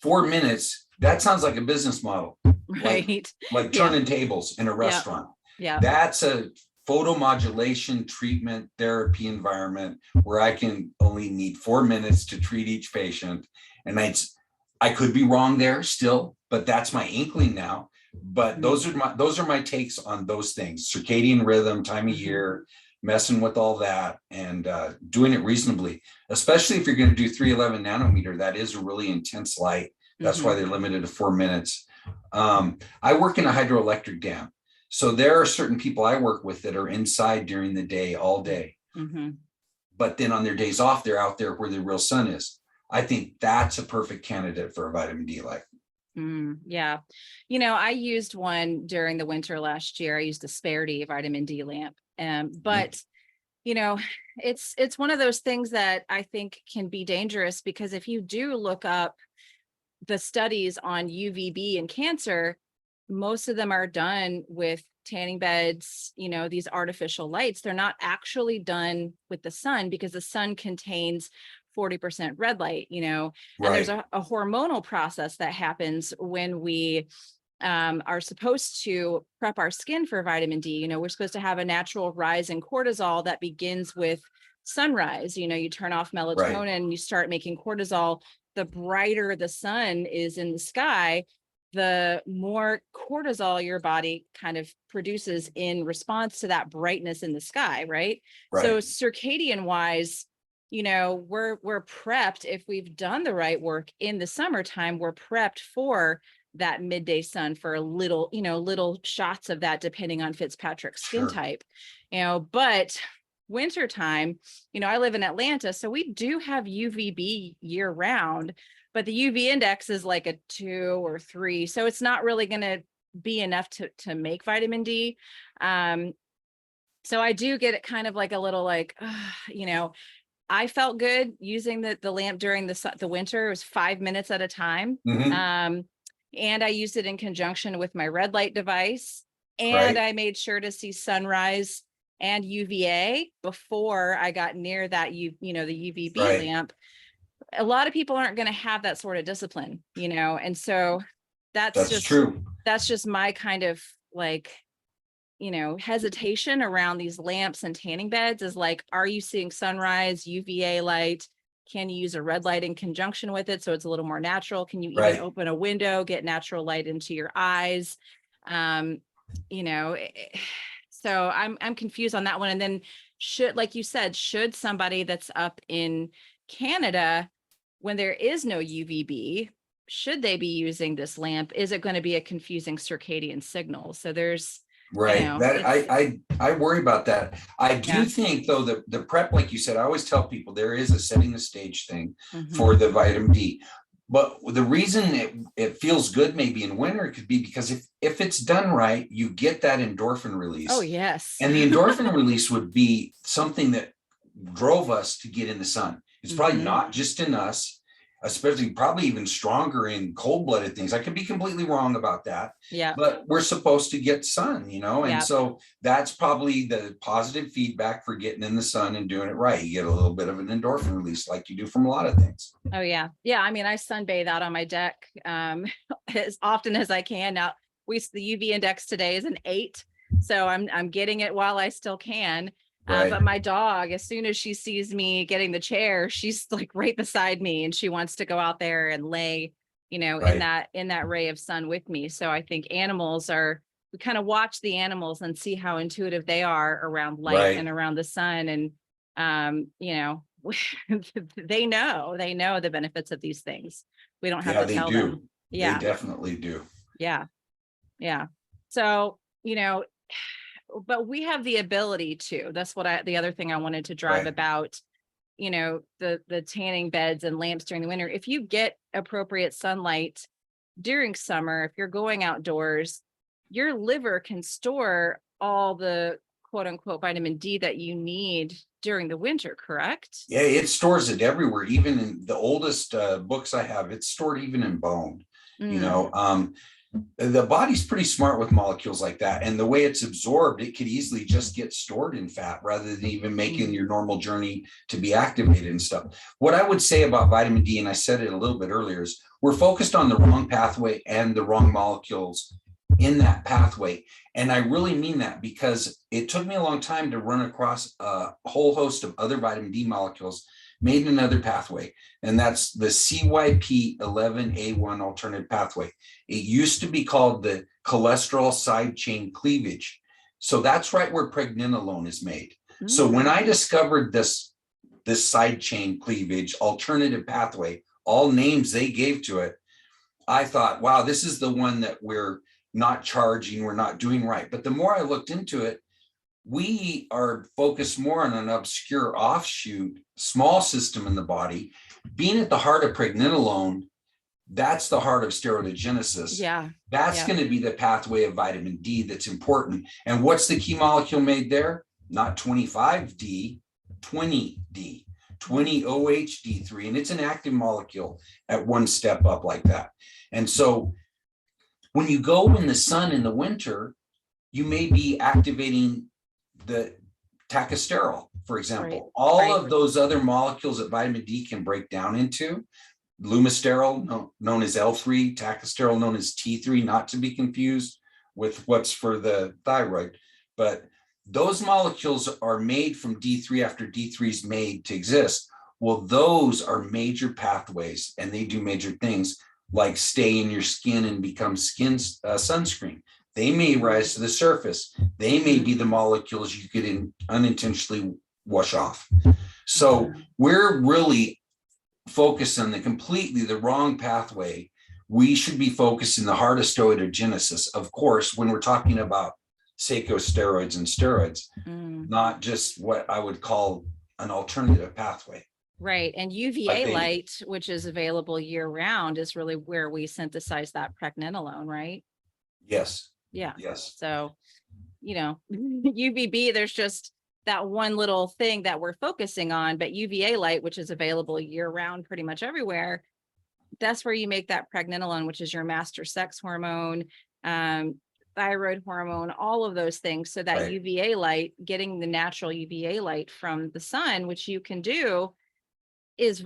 4 minutes, that sounds like a business model. Right. Like turning tables in a restaurant. Yeah. That's a photomodulation treatment therapy environment where I can only need 4 minutes to treat each patient. And I could be wrong there still, but that's my inkling now. But those are my takes on those things: circadian rhythm, time of year, messing with all that, and doing it reasonably. Especially if you're going to do 311 nanometer, that is a really intense light. That's why they're limited to 4 minutes. I work in a hydroelectric dam, so there are certain people I work with that are inside during the day, all day. But then on their days off, they're out there where the real sun is. I think that's a perfect candidate for a vitamin D light. Yeah. I used one during the winter last year. I used a Sperti vitamin D lamp. But it's one of those things that I think can be dangerous because if you do look up the studies on UVB and cancer, most of them are done with tanning beds, these artificial lights. They're not actually done with the sun because the sun contains 40% red light, and there's a hormonal process that happens when we are supposed to prep our skin for vitamin D. We're supposed to have a natural rise in cortisol that begins with sunrise. You turn off melatonin, you start making cortisol. The brighter the sun is in the sky, the more cortisol your body kind of produces in response to that brightness in the sky, right? So circadian wise, we're prepped. If we've done the right work in the summertime, we're prepped for that midday sun for a little shots of that, depending on Fitzpatrick's skin type, but wintertime, I live in Atlanta, so we do have UVB year round, but the UV index is like a 2 or 3. So it's not really going to be enough to make vitamin D. So I do get it kind of like a little like, I felt good using the lamp during the winter. It was 5 minutes at a time. And I used it in conjunction with my red light device. And I made sure to see sunrise and UVA before I got near that, the UVB lamp. A lot of people aren't going to have that sort of discipline, and so that's just true. That's just my kind of like, hesitation around these lamps and tanning beds is like, are you seeing sunrise, UVA light? Can you use a red light in conjunction with it so it's a little more natural? Can you even Right. open a window, get natural light into your eyes? You know, so I'm confused on that one. And then like you said, should somebody that's up in Canada, when there is no UVB, should they be using this lamp? Is it going to be a confusing circadian signal? So there's, Right. That it's, I worry about that. I do yeah. think though the prep, like you said, I always tell people there is a setting the stage thing Mhm. for the vitamin D. But the reason it feels good maybe in winter could be because if it's done right, you get that endorphin Oh, release. yes. And the endorphin release would be something that drove us to get in the sun. It's probably Mhm. not just in us, especially probably even stronger in cold-blooded things. I could be completely wrong about that, Yeah. but we're supposed to get sun, and Yeah. so that's probably the positive feedback for getting in the sun and doing it right. You get a little bit of an endorphin release like you do from a lot of things. Oh, yeah. Yeah. I mean, I sunbathe out on my deck as often as I can. Now, the UV index today is an 8. So I'm getting it while I still can. Right. But my dog, as soon as she sees me getting the chair, she's like right beside me and she wants to go out there and lay, Right. in that ray of sun with me. So I think we kind of watch the animals and see how intuitive they are around light and Right. around the sun. And they know the benefits of these things. We don't have Yeah, to they tell them. do. They Yeah. definitely do. Yeah. Yeah. So, but we have the ability to. That's the other thing I wanted to drive Right. about, the tanning beds and lamps during the winter. If you get appropriate sunlight during summer, if you're going outdoors, your liver can store all the quote unquote vitamin D that you need during the winter, correct? Yeah, it stores it everywhere. Even in the oldest books I have, it's stored even in bone. You Mm, know, the body's pretty smart with molecules like that, and the way it's absorbed, it could easily just get stored in fat rather than even making mm, your normal journey to be activated and stuff. What I would say about vitamin D, and I said it a little bit earlier, is we're focused on the wrong pathway and the wrong molecules in that pathway. And I really mean that because it took me a long time to run across a whole host of other vitamin D molecules made in another pathway, and that's the CYP11A1 alternative pathway. It used to be called the cholesterol side chain cleavage. So that's right where pregnenolone is made. So when mm. I discovered this side chain cleavage alternative pathway, all names they gave to it, I thought, wow, this is the one that we're not charging, we're not doing right. But the more I looked into it, we are focused more on an obscure offshoot, small system in the body. Being at the heart of pregnenolone, that's the heart of steroidogenesis. Yeah. That's Yeah. going to be the pathway of vitamin D that's important. And what's the key molecule made there? Not 25D, 20D, 20OHD3. And it's an active molecule at one step up like that. And so when you go in the sun in the winter, you may be activating the tachysterol, for Right. example. All Right. of those other molecules that vitamin D can break down into, lumisterol, known as L3, tachysterol, known as T3, not to be confused with what's for the thyroid. But those molecules are made from D3 after D3 is made to exist. Well, those are major pathways and they do major things like stay in your skin and become skin sunscreen. They may rise to the surface. They may be the molecules you could unintentionally wash off. So we're really focused on completely the wrong pathway. We should be focused in the heart of steroidogenesis. Of course, when we're talking about steroids and steroids, Mm. not just what I would call an alternative pathway. Right. And I UVA think. light, which is available year round, is really where we synthesize that pregnenolone, right? Yes. Yeah. Yes. So, UVB, there's just that one little thing that we're focusing on, but UVA light, which is available year round pretty much everywhere, that's where you make that pregnenolone, which is your master sex hormone, thyroid hormone, all of those things. So that Right. UVA light, getting the natural UVA light from the sun, which you can do, is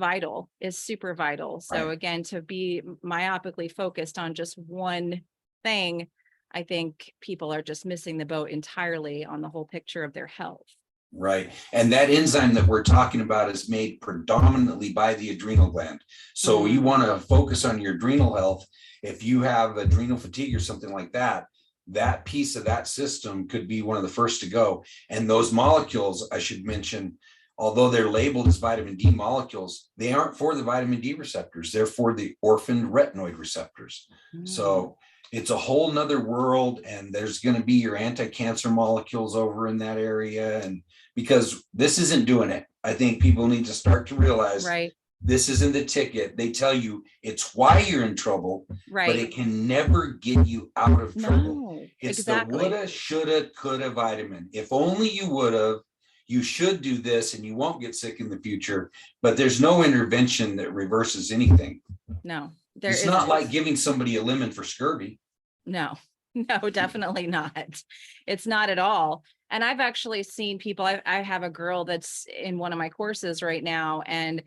super vital. So Right. again, to be myopically focused on just one thing, I think people are just missing the boat entirely on the whole picture of their health. Right. And that enzyme that we're talking about is made predominantly by the adrenal gland. So you want to focus on your adrenal health. If you have adrenal fatigue or something like that, that piece of that system could be one of the first to go. And those molecules, I should mention, although they're labeled as vitamin D molecules, they aren't for the vitamin D receptors. They're for the orphaned retinoid receptors. So it's a whole nother world, and there's going to be your anti-cancer molecules over in that area. And because this isn't doing it, I think people need to start to realize Right. this isn't the ticket. They tell you it's why you're in trouble, Right. but it can never get you out of trouble. No, It's exactly. the woulda, shoulda, coulda vitamin. If only you would have, you should do this and you won't get sick in the future, but there's no intervention that reverses anything. No, It's not like giving somebody a lemon for scurvy. No, no, definitely not. It's not at all. And I've actually seen people, I have a girl that's in one of my courses right now, and,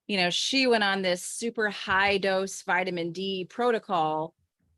you know, she went on this super high dose vitamin D protocol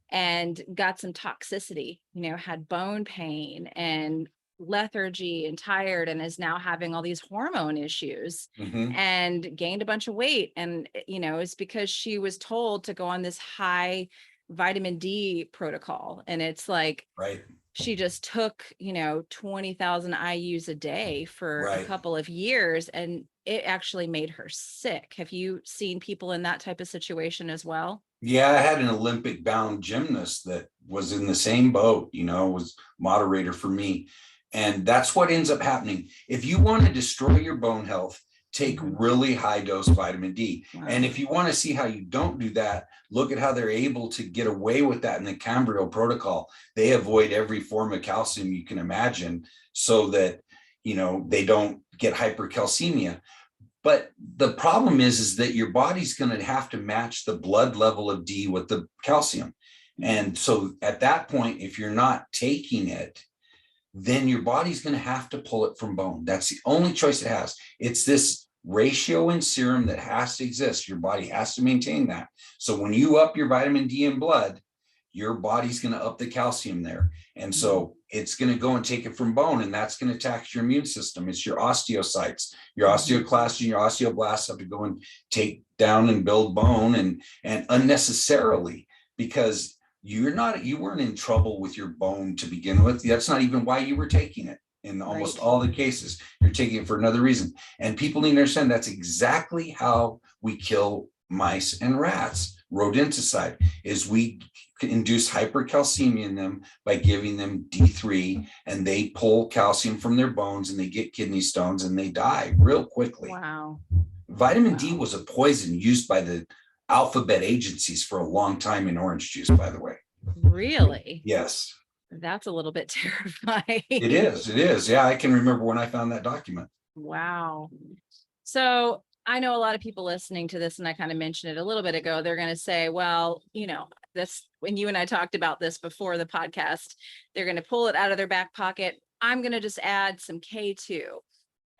and got some toxicity, you know, had bone pain and lethargy and tired, and is now having all these hormone issues and gained a bunch of weight. And, you know, it's because she was told to go on this high vitamin D protocol. And it's like, Right. she just took, you know, 20,000 IUs a day for a couple of years, and it actually made her sick. Have you seen people in that type of situation as well? Yeah, I had an Olympic bound gymnast that was in the same boat, you know, was moderator for me. And that's what ends up happening. If you want to destroy your bone health, take really high dose vitamin D. And if you want to see how you don't do that, look at how they're able to get away with that in the Cambridge protocol. They avoid every form of calcium you can imagine so that, you know, they don't get hypercalcemia. But the problem is that your body's going to have to match the blood level of D with the calcium. And so at that point, if you're not taking it, then your body's going to have to pull it from bone. That's the only choice it has. It's this ratio in serum that has to exist. Your body has to maintain that. So when you up your vitamin D in blood, your body's going to up the calcium there. And so it's going to go and take it from bone, and that's going to tax your immune system. It's your osteocytes, your osteoclasts and your osteoblasts have to go and take down and build bone, and unnecessarily, because you weren't in trouble with your bone to begin with. That's not even why you were taking it. In almost all the cases, you're taking it for another reason. And people need to understand that's exactly how we kill mice and rats. Rodenticide is we induce hypercalcemia in them by giving them D3, and they pull calcium from their bones and they get kidney stones and they die real quickly. Wow. Vitamin D was a poison used by the alphabet agencies for a long time in orange juice, by the way. Really? Yes. That's a little bit terrifying. It is. It is. Yeah, I can remember when I found that document. Wow. So I know a lot of people listening to this, and I kind of mentioned it a little bit ago, they're going to say, well, you know, this, when you and I talked about this before the podcast, they're going to pull it out of their back pocket. I'm going to just add some K2,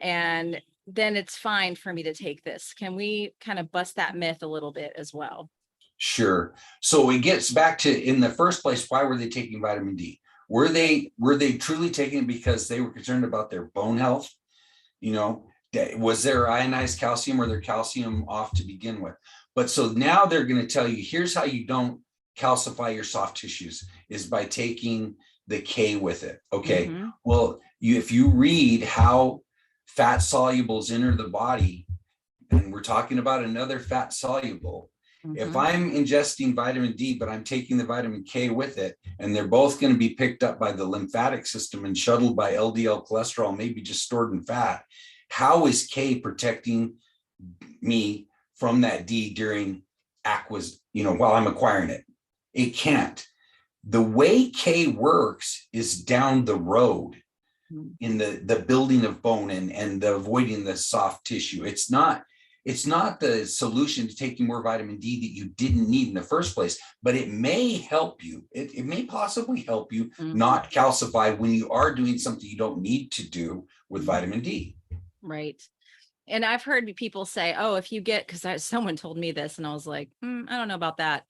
and then it's fine for me to take this. Can we kind of bust that myth a little bit as well? Sure. So it gets back to, in the first place, why were they taking vitamin D? Were they truly taking it because they were concerned about their bone health? You know, was there ionized calcium or their calcium off to begin with? But so now they're going to tell you, here's how you don't calcify your soft tissues, is by taking the K with it. Okay. Well, if you read how fat solubles enter the body, and we're talking about another fat soluble, if I'm ingesting vitamin D, but I'm taking the vitamin K with it, and they're both going to be picked up by the lymphatic system and shuttled by LDL cholesterol, maybe just stored in fat, how is K protecting me from that D during while I'm acquiring it? It can't. The way K works is down the road in the building of bone and the avoiding the soft tissue. It's not the solution to taking more vitamin D that you didn't need in the first place, but it may help you. It may possibly help you not calcify when you are doing something you don't need to do with vitamin D. Right. And I've heard people say, oh, if you get, because someone told me this and I was like, I don't know about that.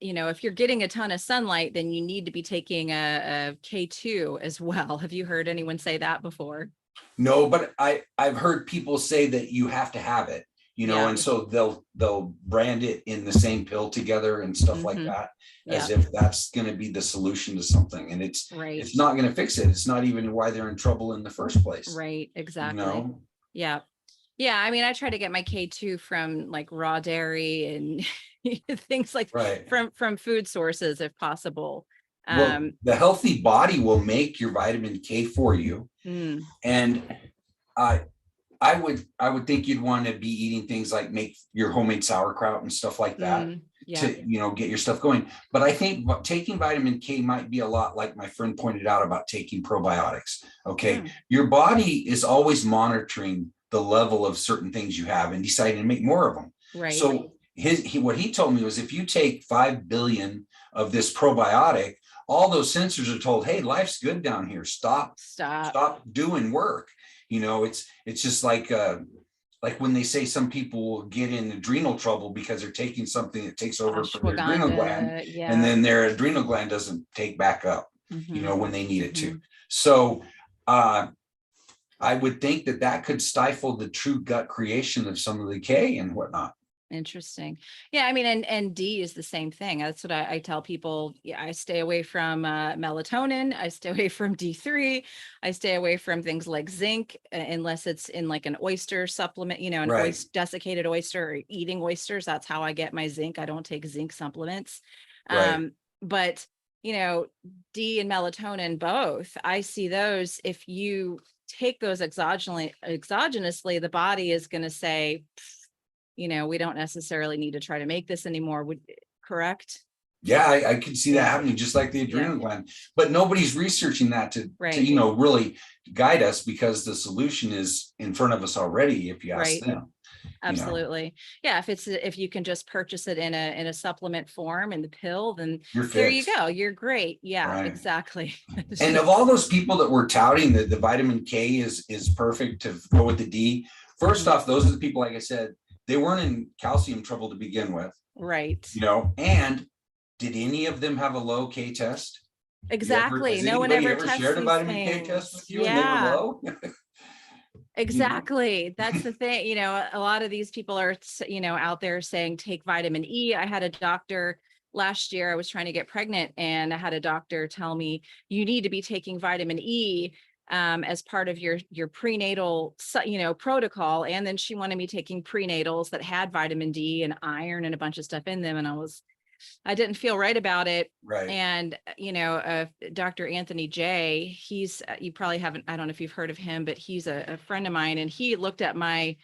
You know, if you're getting a ton of sunlight, then you need to be taking a K2 as well. Have you heard anyone say that before? No, but I've heard people say that you have to have it, Yeah. and so they'll brand it in the same pill together and stuff like that, Yeah. as if that's going to be the solution to something. And it's Right. not going to fix it. It's not even why they're in trouble in the first place. Right. Exactly. Yeah. Yeah. I mean, I try to get my K2 from like raw dairy and things like Right. from food sources if possible. Well, the healthy body will make your vitamin K for you. And I would think you'd want to be eating things like make your homemade sauerkraut and stuff like that to, get your stuff going. But I think taking vitamin K might be a lot like my friend pointed out about taking probiotics. Okay. Your body is always monitoring the level of certain things you have and deciding to make more of them. Right. So what he told me was if you take 5 billion of this probiotic, all those sensors are told, hey, life's good down here. Stop doing work. It's just like when they say some people get in adrenal trouble because they're taking something that takes over from their adrenal gland, and then their adrenal gland doesn't take back up, when they need it to. So I would think that could stifle the true gut creation of some of the K and whatnot. Interesting. Yeah, I mean, and D is the same thing. That's what I tell people. Yeah, I stay away from melatonin. I stay away from D3. I stay away from things like zinc, unless it's in like an oyster supplement, an desiccated oyster or eating oysters. That's how I get my zinc. I don't take zinc supplements. But D and melatonin, both, I see those. If you take those exogenously, the body is going to say, we don't necessarily need to try to make this anymore. Correct? Yeah, I could see that happening, just like the adrenal gland, but nobody's researching that to really guide us, because the solution is in front of us already. If you ask them. Absolutely. Yeah. If you can just purchase it in a supplement form in the pill, then you're there you go. You're great. Yeah, exactly. And of all those people that were touting that the vitamin K is perfect to go with the D, first off, those are the people, like I said, they weren't in calcium trouble to begin with. Right. And did any of them have a low K test? Exactly. No one ever shared a vitamin K test with you and they were low? Exactly. That's the thing. A lot of these people are, out there saying, take vitamin E. I had a doctor last year, I was trying to get pregnant, and I had a doctor tell me, you need to be taking vitamin E as part of your prenatal, protocol. And then she wanted me taking prenatals that had vitamin D and iron and a bunch of stuff in them. And I didn't feel right about it. Right. And, Dr. Anthony J, he's, you probably haven't, I don't know if you've heard of him, but he's a friend of mine, and he looked at my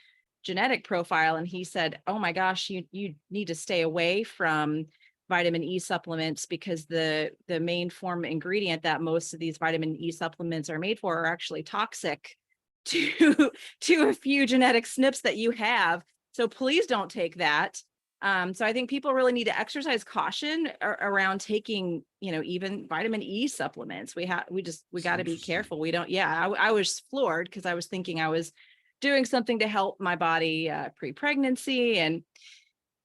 genetic profile and he said, oh my gosh, you need to stay away from vitamin E supplements, because the main form ingredient that most of these vitamin E supplements are made for are actually toxic to a few genetic SNPs that you have. So please don't take that. So I think people really need to exercise caution around taking, even vitamin E supplements. We got to be careful. We don't. Yeah, I was floored because I was thinking I was doing something to help my body pre-pregnancy, and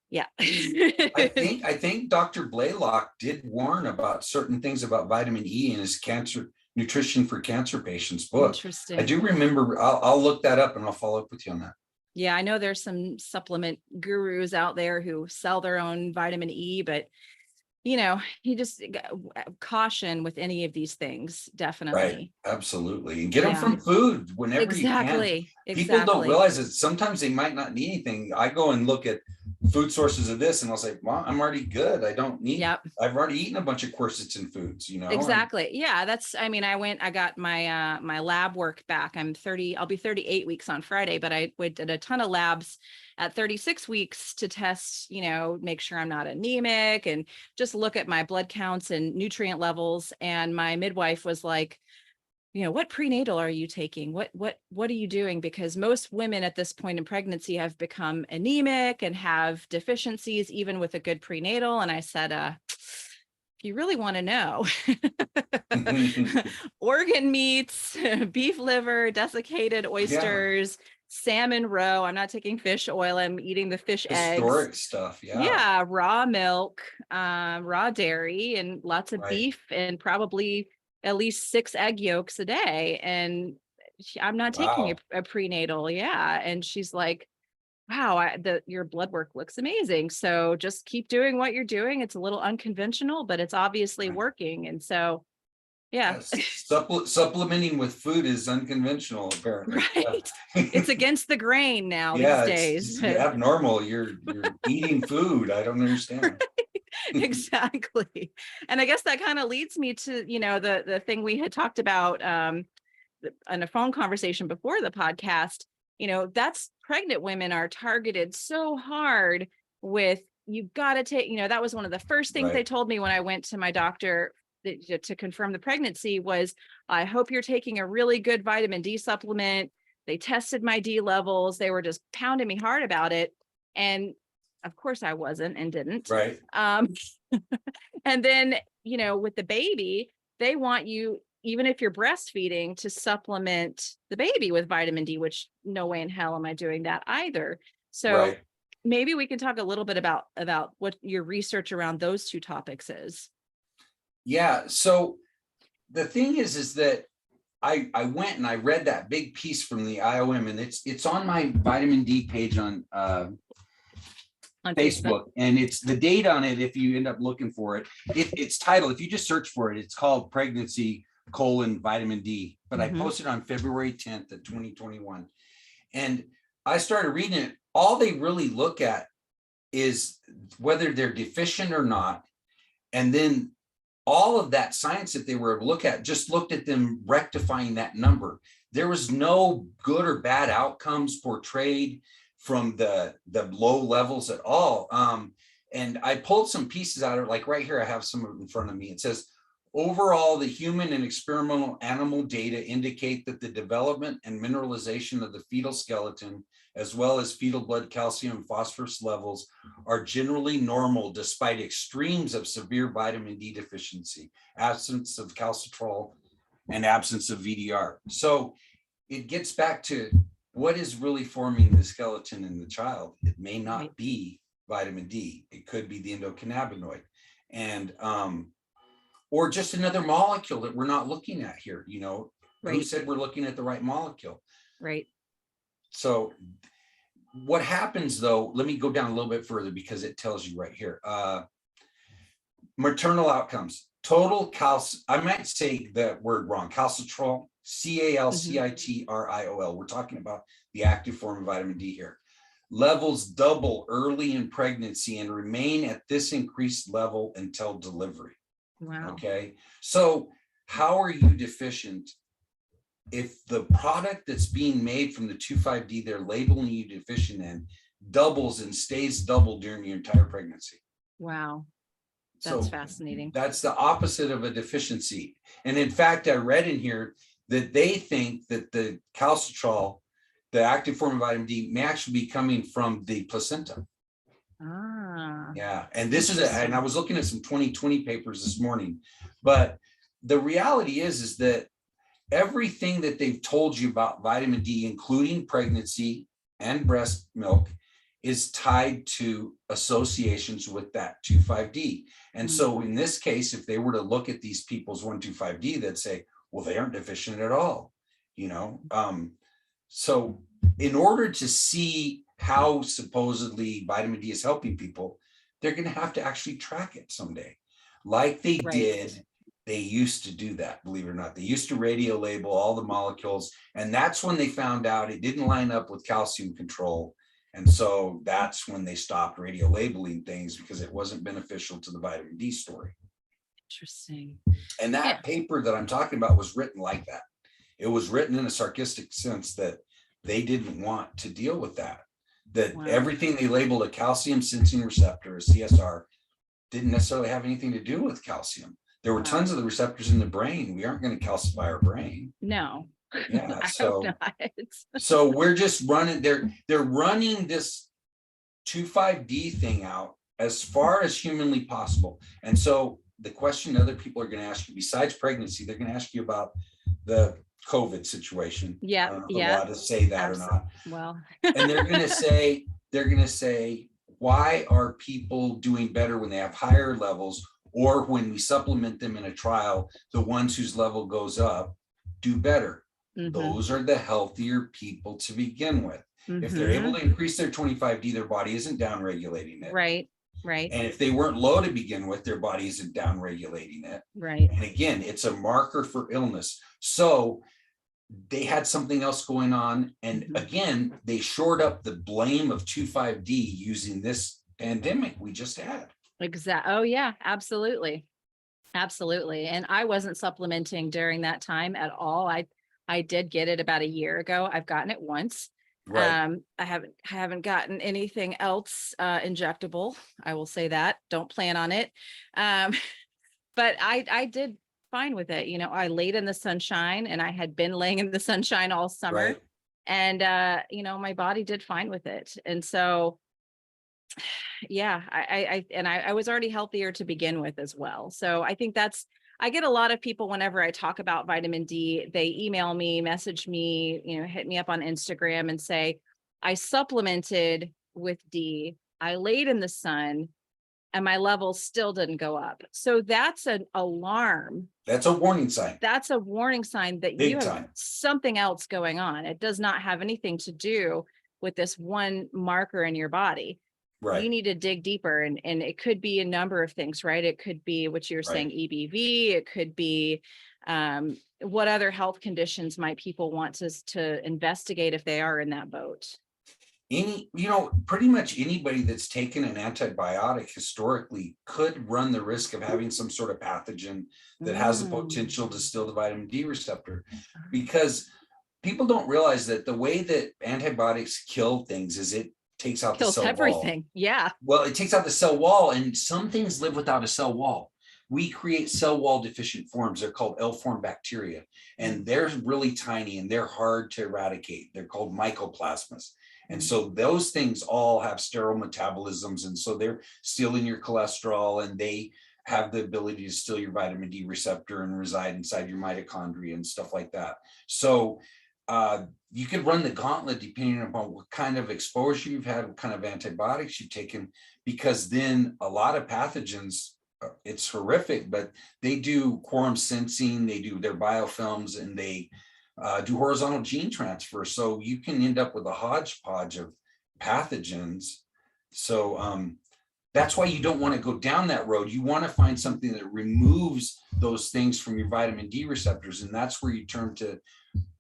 yeah. I think Dr. Blaylock did warn about certain things about vitamin E in his cancer nutrition for cancer patients book. Interesting. I do remember. I'll look that up and I'll follow up with you on that. Yeah, I know there's some supplement gurus out there who sell their own vitamin E, but you just caution with any of these things, definitely. Right, absolutely. And get them from food whenever you can. People don't realize that sometimes they might not need anything. I go and look at food sources of this and I'll say, well, I'm already good. I don't need, I've already eaten a bunch of quercetin foods, Exactly. Yeah. I got my, my lab work back. I'll be 38 weeks on Friday, but I did a ton of labs at 36 weeks to test, make sure I'm not anemic and just look at my blood counts and nutrient levels. And my midwife was like, what prenatal are you taking? What are you doing? Because most women at this point in pregnancy have become anemic and have deficiencies, even with a good prenatal. And I said, if you really want to know, organ meats, beef liver, desiccated oysters, salmon roe. I'm not taking fish oil. I'm eating the fish Historic eggs. Stuff. Yeah. Raw milk, raw dairy, and lots of beef, and probably at least 6 egg yolks a day. And I'm not taking Wow. a prenatal. Yeah. And she's like, wow, your blood work looks amazing. So just keep doing what you're doing. It's a little unconventional, but it's obviously Right. working. And so, yeah, Yes. Supplementing with food is unconventional, apparently. right. Yeah. It's against the grain now these Yeah, days. it's abnormal. You're eating food. I don't understand. Exactly. And I guess that kind of leads me to, the thing we had talked about in a phone conversation before the podcast. That's pregnant women are targeted so hard with, you've got to take, that was one of the first things they Right. told me when I went to my doctor to confirm the pregnancy was, I hope you're taking a really good vitamin D supplement. They tested my D levels. They were just pounding me hard about it. And of course I wasn't and didn't. Right. And then, with the baby, they want you, even if you're breastfeeding, to supplement the baby with vitamin D, which no way in hell am I doing that either. So Right. maybe we can talk a little bit about what your research around those two topics is. Yeah. So the thing is that I went and I read that big piece from the IOM, and it's on my vitamin D page on Facebook, and it's the date on it. If you end up looking for it, it's titled, if you just search for it, it's called Pregnancy: Vitamin D. But I posted on February 10th of 2021. And I started reading it. All they really look at is whether they're deficient or not. And then all of that science that they were able to look at just looked at them rectifying that number. There was no good or bad outcomes portrayed from the low levels at all. And I pulled some pieces out of it, like right here, I have some of it in front of me. It says, overall, the human and experimental animal data indicate that the development and mineralization of the fetal skeleton, as well as fetal blood calcium and phosphorus levels, are generally normal despite extremes of severe vitamin D deficiency, absence of calcitrol, and absence of VDR. So it gets back to what is really forming the skeleton in the child. It may not be vitamin D. It could be the endocannabinoid, and or just another molecule that we're not looking at here. Who said we're looking at the right molecule? Right. So what happens though, let me go down a little bit further because it tells you right here. Maternal outcomes, total I might say that word wrong, calcitrol, calcitriol. We're talking about the active form of vitamin D here. Levels double early in pregnancy and remain at this increased level until delivery. Wow. Okay. So how are you deficient if the product that's being made from the 2,5-D they're labeling you deficient in doubles and stays double during your entire pregnancy? Wow. That's fascinating. That's the opposite of a deficiency. And in fact, I read in here that they think that the calcitrol, the active form of vitamin D, may actually be coming from the placenta. Yeah. And this is and I was looking at some 2020 papers this morning, but the reality is that everything that they've told you about vitamin D, including pregnancy and breast milk, is tied to associations with that 2,5-D. And so in this case, if they were to look at these people's 1,2,5-D, they'd say, well, they aren't deficient at all, So in order to see how supposedly vitamin D is helping people, they're going to have to actually track it someday. Like they did, they used to do that, believe it or not. They used to radio label all the molecules. And that's when they found out it didn't line up with calcium control. And so that's when they stopped radio labeling things because it wasn't beneficial to the vitamin D story. Interesting. And that paper that I'm talking about was written like that. It was written in a sarcastic sense that they didn't want to deal with that. That everything they labeled a calcium sensing receptor, a CSR, didn't necessarily have anything to do with calcium. There were tons of the receptors in the brain. We aren't going to calcify our brain. No. Yeah. I hope not. So we're just running, they're running this 2,5-D thing out as far as humanly possible. And so the question other people are going to ask you, besides pregnancy, they're going to ask you about the COVID situation. Yeah. I don't know if I'm allowed to say that or not. Well, and they're going to say, why are people doing better when they have higher levels, or when we supplement them in a trial, the ones whose level goes up do better? those are the healthier people to begin with. If they're able Mm-hmm. to increase their 25D, their body isn't down regulating it. Right. Right. And if they weren't low to begin with, their body isn't down regulating it. Right. And again, it's a marker for illness. So they had something else going on. And again, they shored up the blame of 25D using this pandemic we just had. Exactly. Oh yeah, absolutely. Absolutely. And I wasn't supplementing during that time at all. I did get it about a year ago. I've gotten it once. Right. I haven't gotten anything else injectable. I will say that. Don't plan on it. Um, but I did fine with it. You know, I laid in the sunshine, and I had been laying in the sunshine all summer. Right. And you know, my body did fine with it. And so yeah, I was already healthier to begin with as well. So I think I get a lot of people whenever I talk about vitamin D, they email me, message me, you know, hit me up on Instagram and say, I supplemented with D, I laid in the sun, and my levels still didn't go up. So that's an alarm. That's a warning sign. That's a warning sign that Big you have time. something else going on. It does not have anything to do with this one marker in your body. Right. You need to dig deeper, and it could be a number of things, right? It could be what you're saying, EBV. It could be what other health conditions might people want to investigate if they are in that boat. Pretty much anybody that's taken an antibiotic historically could run the risk of having some sort of pathogen that has the potential to still the vitamin D receptor, because people don't realize that the way that antibiotics kill things is it takes out the cell everything wall. Yeah. Well, it takes out the cell wall, and some things live without a cell wall. We create cell wall deficient forms. They're called L-form bacteria, and they're really tiny and they're hard to eradicate. They're called mycoplasmas. And so those things all have sterile metabolisms, and so they're stealing your cholesterol, and they have the ability to steal your vitamin D receptor and reside inside your mitochondria and stuff like that. So you could run the gauntlet depending upon what kind of exposure you've had, what kind of antibiotics you've taken, because then a lot of pathogens, it's horrific, but they do quorum sensing, they do their biofilms, and they do horizontal gene transfer. So you can end up with a hodgepodge of pathogens. So that's why you don't want to go down that road. You want to find something that removes those things from your vitamin D receptors. And that's where you turn to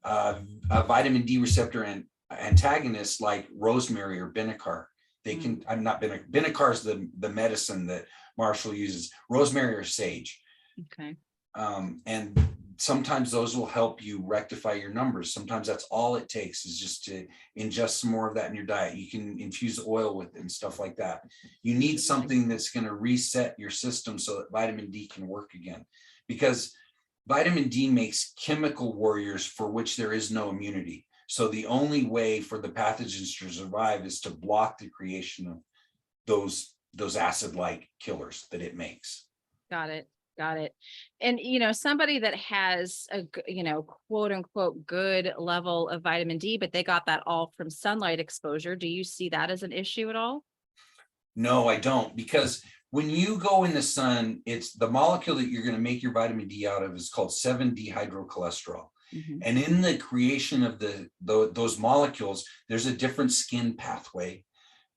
a vitamin D receptor and antagonists like rosemary or Benicar. They can, I'm not Benicar is the medicine that Marshall uses, rosemary or sage. Okay. And sometimes those will help you rectify your numbers. Sometimes that's all it takes, is just to ingest some more of that in your diet. You can infuse oil with it and stuff like that. You need something that's going to reset your system so that vitamin D can work again, because vitamin D makes chemical warriors for which there is no immunity. So the only way for the pathogens to survive is to block the creation of those acid-like killers that it makes. Got it. Got it. And, you know, somebody that has a, you know, quote unquote, good level of vitamin D, but they got that all from sunlight exposure. Do you see that as an issue at all? No, I don't, because when you go in the sun, it's the molecule that you're going to make your vitamin D out of is called 7-dehydrocholesterol. And in the creation of those molecules, there's a different skin pathway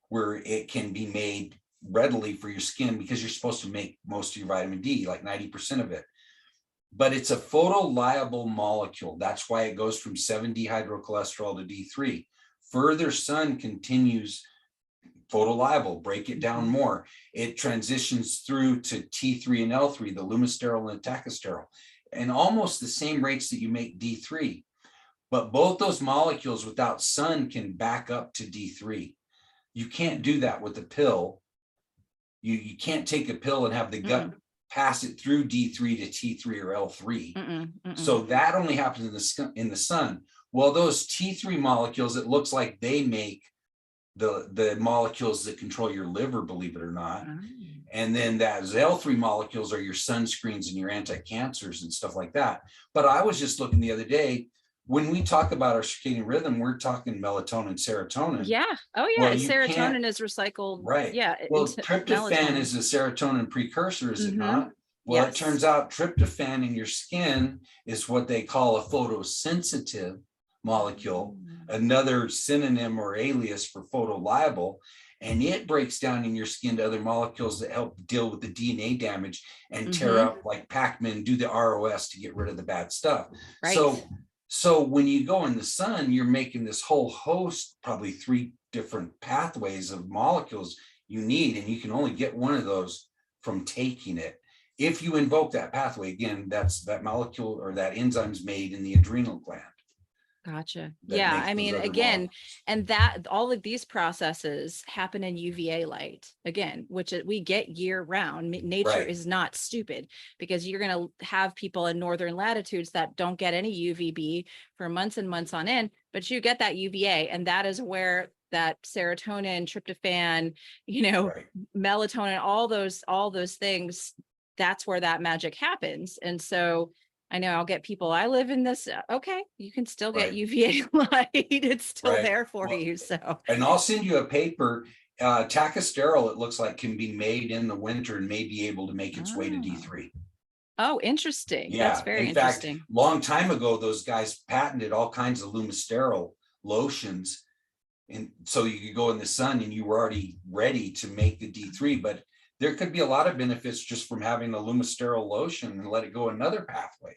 where it can be made readily for your skin, because you're supposed to make most of your vitamin D, like 90% of it. But it's a photolysable molecule. That's why it goes from 7-dehydrocholesterol to D3. Further sun continues photolysable, break it down more. It transitions through to T3 and L3, the lumisterol and the tachysterol, and almost the same rates that you make D3. But both those molecules without sun can back up to D3. You can't do that with a pill. You can't take a pill and have the gut pass it through D3 to T3 or L3. So that only happens in the sun. Well, those T3 molecules, it looks like they make the molecules that control your liver, believe it or not. And then those L3 molecules are your sunscreens and your anti-cancers and stuff like that. But I was just looking the other day, when we talk about our circadian rhythm, we're talking melatonin, serotonin. Yeah. Oh yeah. Well, serotonin is recycled. Right. Yeah. Well, tryptophan is a serotonin precursor, is it not? Well, it turns out tryptophan in your skin is what they call a photosensitive molecule, another synonym or alias for photoliable, and it breaks down in your skin to other molecules that help deal with the DNA damage and tear up, like Pac-Man, do the ROS to get rid of the bad stuff. Right. So when you go in the sun, you're making this whole host, probably 3 different pathways of molecules you need, and you can only get one of those from taking it. If you invoke that pathway, again, that molecule or that enzyme's made in the adrenal gland. Gotcha. Yeah. I mean, again, and that all of these processes happen in UVA light, again, which we get year round. Nature is not stupid, because you're going to have people in northern latitudes that don't get any UVB for months and months on end, but you get that UVA, and that is where that serotonin, tryptophan, melatonin, all those things, that's where that magic happens. And so I know I'll get people, I live in this, okay, you can still get UVA light. It's still there for you. So, and I'll send you a paper. Tacasterol, it looks like, can be made in the winter and may be able to make its way to D3. Oh, interesting. Yeah, that's very in interesting. fact, long time ago, those guys patented all kinds of lumisterol lotions, and so you could go in the sun and you were already ready to make the D3. But there could be a lot of benefits just from having a lumisterol lotion and let it go another pathway.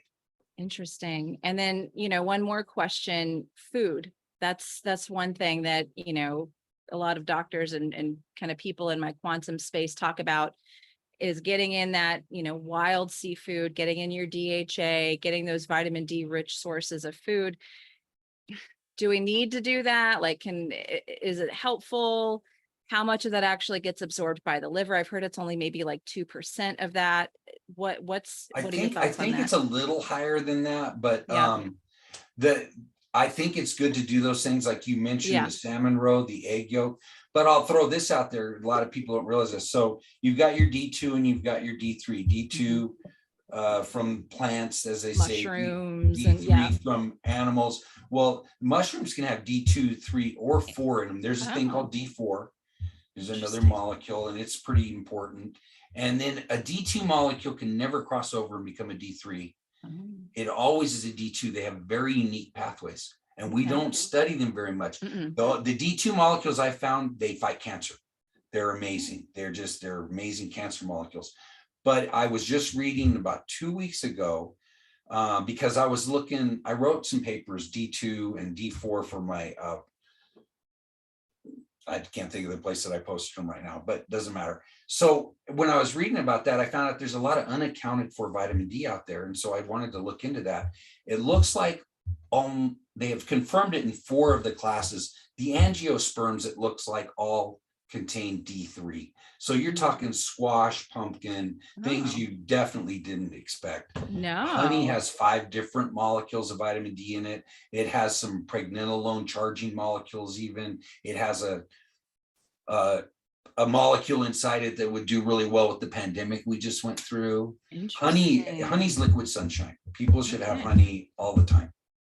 Interesting. And then, one more question, food. That's one thing that, a lot of doctors and kind of people in my quantum space talk about, is getting in that, wild seafood, getting in your DHA, getting those vitamin D rich sources of food. Do we need to do that? Like, is it helpful? How much of that actually gets absorbed by the liver? I've heard it's only maybe like 2% of that. What are your thoughts on that? I think it's a little higher than that, but I think it's good to do those things like you mentioned, the salmon roe, the egg yolk. But I'll throw this out there. A lot of people don't realize this. So you've got your D2 and you've got your D3. D2 from plants, as they say, mushrooms, D3 from animals. Well, mushrooms can have D2, 3, or 4 in them. There's a thing called D4. There's another molecule, and it's pretty important. And then a D2 molecule can never cross over and become a D3. It always is a D2. They have very unique pathways, and we don't study them very much. The D2 molecules I found, they fight cancer. They're amazing. They're amazing cancer molecules. But I was just reading about 2 weeks ago, because I wrote some papers, D2 and D4 for my I can't think of the place that I posted them right now, but it doesn't matter. So when I was reading about that, I found out there's a lot of unaccounted for vitamin D out there. And so I wanted to look into that. It looks like they have confirmed it in 4 of the classes. The angiosperms, it looks like, all contain D3. So you're talking squash, pumpkin, things you definitely didn't expect. No. Honey has 5 different molecules of vitamin D in it. It has some pregnenolone charging molecules even. It has a molecule inside it that would do really well with the pandemic we just went through. Honey's liquid sunshine. People should have honey all the time.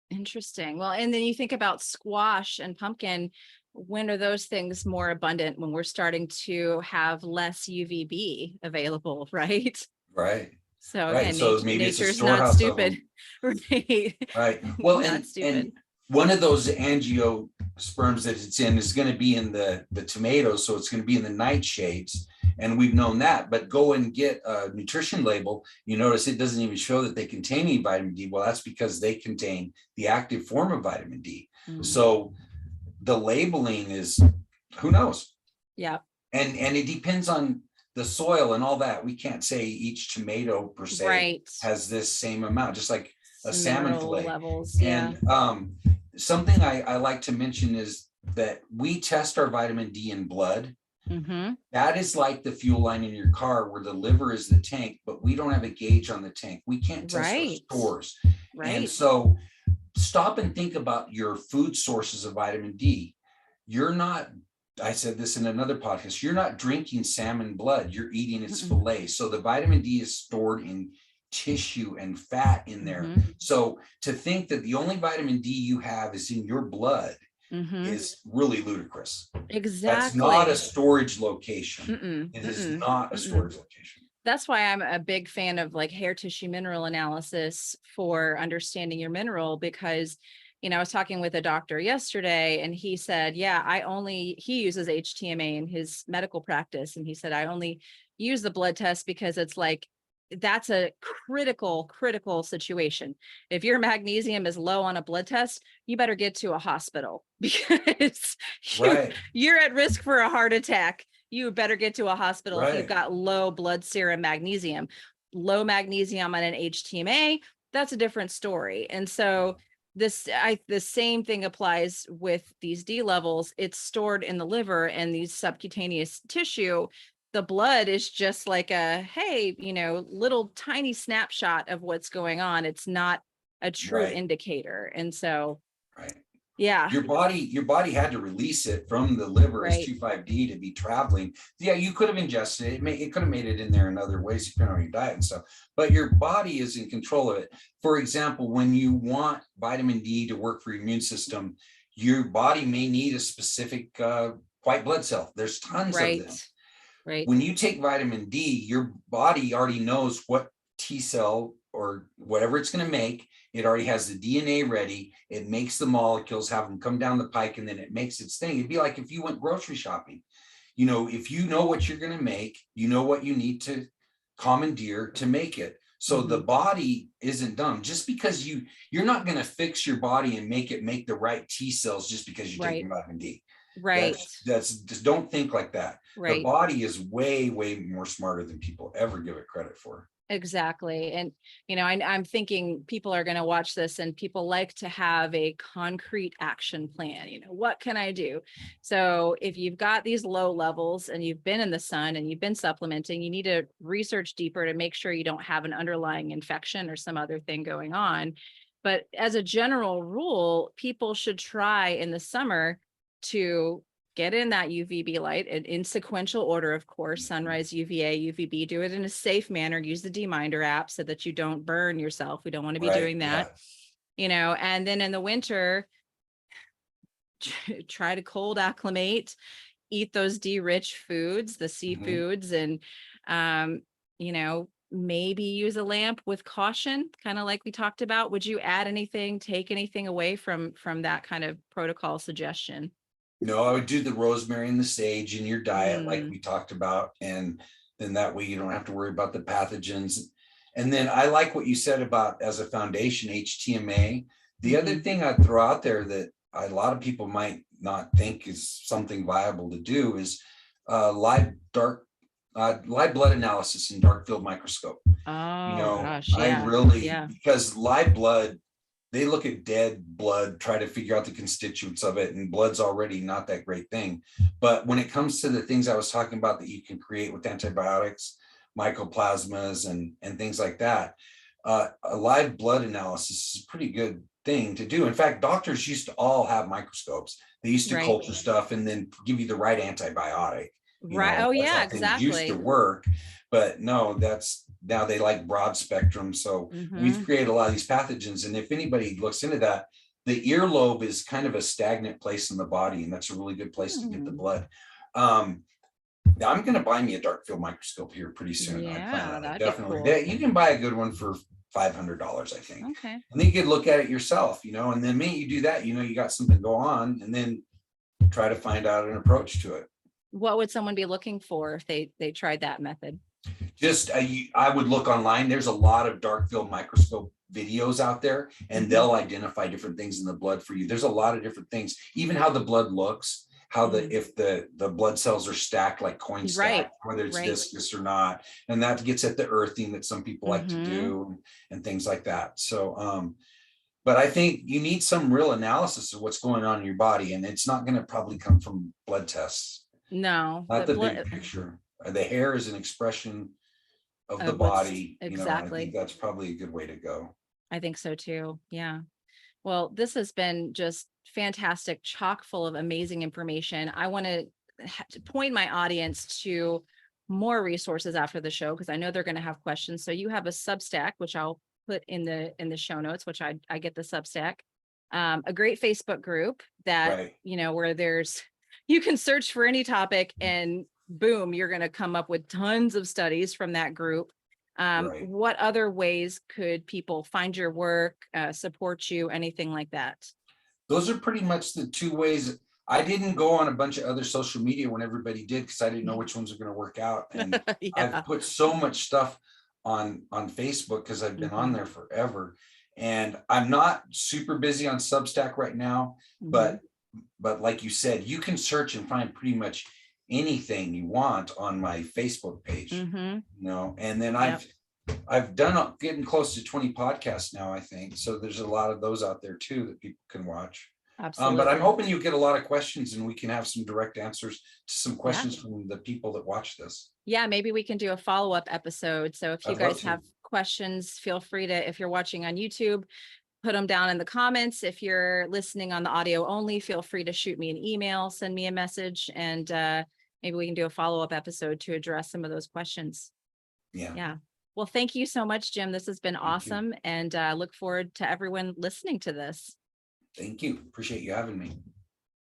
Interesting. Well, and then you think about squash and pumpkin. When are those things more abundant? When we're starting to have less UVB available, right? Right. So again, so maybe nature's not stupid. Right. Well, and one of those angiosperms that it's in is going to be in the tomatoes, so it's going to be in the nightshades, and we've known that. But go and get a nutrition label, you notice it doesn't even show that they contain any vitamin D. Well, that's because they contain the active form of vitamin D. So the labeling is, who knows? Yeah. And it depends on the soil and all that. We can't say each tomato per se has this same amount, just like a salmon fillet levels. And something I like to mention is that we test our vitamin D in blood. That is like the fuel line in your car, where the liver is the tank, but we don't have a gauge on the tank. We can't test our stores. And so stop and think about your food sources of vitamin D. You're not, I said this in another podcast, you're not drinking salmon blood, you're eating its fillet. So the vitamin D is stored in tissue and fat in there. So to think that the only vitamin D you have is in your blood is really ludicrous. Exactly. That's not a storage location. It is not a storage location. That's why I'm a big fan of like hair tissue mineral analysis for understanding your mineral, because, I was talking with a doctor yesterday and he said, yeah, he uses HTMA in his medical practice. And he said, I only use the blood test because it's like, that's a critical situation. If your magnesium is low on a blood test, you better get to a hospital because Right, you're at risk for a heart attack. You better get to a hospital if you've right, got low blood serum magnesium. Low magnesium on an HTMA, that's a different story. And so the same thing applies with these D levels. It's stored in the liver and these subcutaneous tissue. The blood is just like a, hey, little tiny snapshot of what's going on. It's not a true right, indicator. And so, right. yeah, Your body had to release it from the liver as right, 2,5-D to be traveling. Yeah, you could have ingested it. It could have made it in there in other ways, depending on your diet and stuff. But your body is in control of it. For example, when you want vitamin D to work for your immune system, your body may need a specific white blood cell. There's tons of them. right, right, When you take vitamin D, your body already knows what T cell or whatever it's going to make. It already has the DNA ready. It makes the molecules, have them come down the pike, and then it makes its thing. It'd be like if you went grocery shopping. If you know what you're going to make, you know what you need to commandeer to make it. So the mm-hmm, body isn't dumb. Just because you're not going to fix your body and make it make the right T cells just because you're right, taking vitamin D. right, That's just, don't think like that. The right. body is way more smarter than people ever give it credit for. Exactly. And, I'm thinking people are going to watch this and people like to have a concrete action plan. What can I do? So if you've got these low levels and you've been in the sun and you've been supplementing, you need to research deeper to make sure you don't have an underlying infection or some other thing going on. But as a general rule, people should try in the summer to get in that UVB light and in sequential order, of course, sunrise, UVA, UVB, do it in a safe manner, use the Dminder app so that you don't burn yourself. We don't want to be Right. doing that, Yeah. and then in the winter, try to cold acclimate, eat those D-rich foods, the Mhm. seafoods, and, maybe use a lamp with caution, kind of like we talked about. Would you add anything, take anything away from that kind of protocol suggestion? No, I would do the rosemary and the sage in your diet, like Mm, we talked about. And then that way you don't have to worry about the pathogens. And then I like what you said about as a foundation, HTMA. The other mhm. thing I'd throw out there that a lot of people might not think is something viable to do is live blood analysis in dark field microscope. Oh gosh, I yeah, really, yeah, because live blood, they look at dead blood, try to figure out the constituents of it, and blood's already not that great thing. But when it comes to the things I was talking about that you can create with antibiotics, mycoplasmas, and things like that, a live blood analysis is a pretty good thing to do. In fact, doctors used to all have microscopes. They used to right, culture stuff and then give you the right antibiotic. right. Oh That's yeah, how things used to exactly. work. But no, that's now they like broad spectrum. So we've Hmm. created a lot of these pathogens. And if anybody looks into that, the earlobe is kind of a stagnant place in the body, and that's a really good place to get the Hmm. blood. Um, I'm going to buy me a dark field microscope here pretty soon. I plan Yeah, on it. that'd be Definitely. cool. You can buy a good one for $500, I think. Okay. And then you can look at it yourself, and then maybe you do that, you got something go on, and then try to find out an approach to it. What would someone be looking for if they tried that method? Just I would look online. There's a lot of dark field microscope videos out there, and Hmm. they'll identify different things in the blood for you. There's a lot of different things, even how the blood looks, how Mm. if the blood cells are stacked like coin Right, stacked, whether it's right. viscous or not, and that gets at the earthing that some people like to Hmm. do, and things like that. So but I think you need some real analysis of what's going on in your body, and it's not going to probably come from blood tests. No, Not the the big blood picture. The hair is an expression of the of what's body, and I think exactly. that's probably a good way to go. I think so too. Yeah. Well, this has been just fantastic, chock full of amazing information. I want to point my audience to more resources after the show because I know they're going to have questions. So you have a Substack, which I'll put in the show notes, which I get the Substack. A great Facebook group that Right. where there's you can search for any topic and boom, you're going to come up with tons of studies from that group. Right. What other ways could people find your work, support you, anything like that? Those are pretty much the two ways. I didn't go on a bunch of other social media when everybody did because I didn't know which ones are going to work out. And Yeah. I've put so much stuff on Facebook because I've been on Mhm. there forever. And I'm not super busy on Substack right now, Mhm. but like you said, you can search and find pretty much anything you want on my Facebook page, Mhm. and then Yep. I've done getting close to 20 podcasts now, I think. So there's a lot of those out there too that people can watch. But I'm Absolutely. hoping you get a lot of questions and we can have some direct answers to some Yeah. questions from the people that watch this. Yeah, maybe we can do a follow-up episode. So if you I'd love guys to. have questions, feel free to, if you're watching on YouTube, put them down in the comments. If you're listening on the audio only, feel free to shoot me an email, send me a message, and maybe we can do a follow-up episode to address some of those questions. Yeah. Yeah. Well, thank you so much, Jim. This has been Thank you. awesome. And look forward to everyone listening to this. Thank you. Appreciate you having me.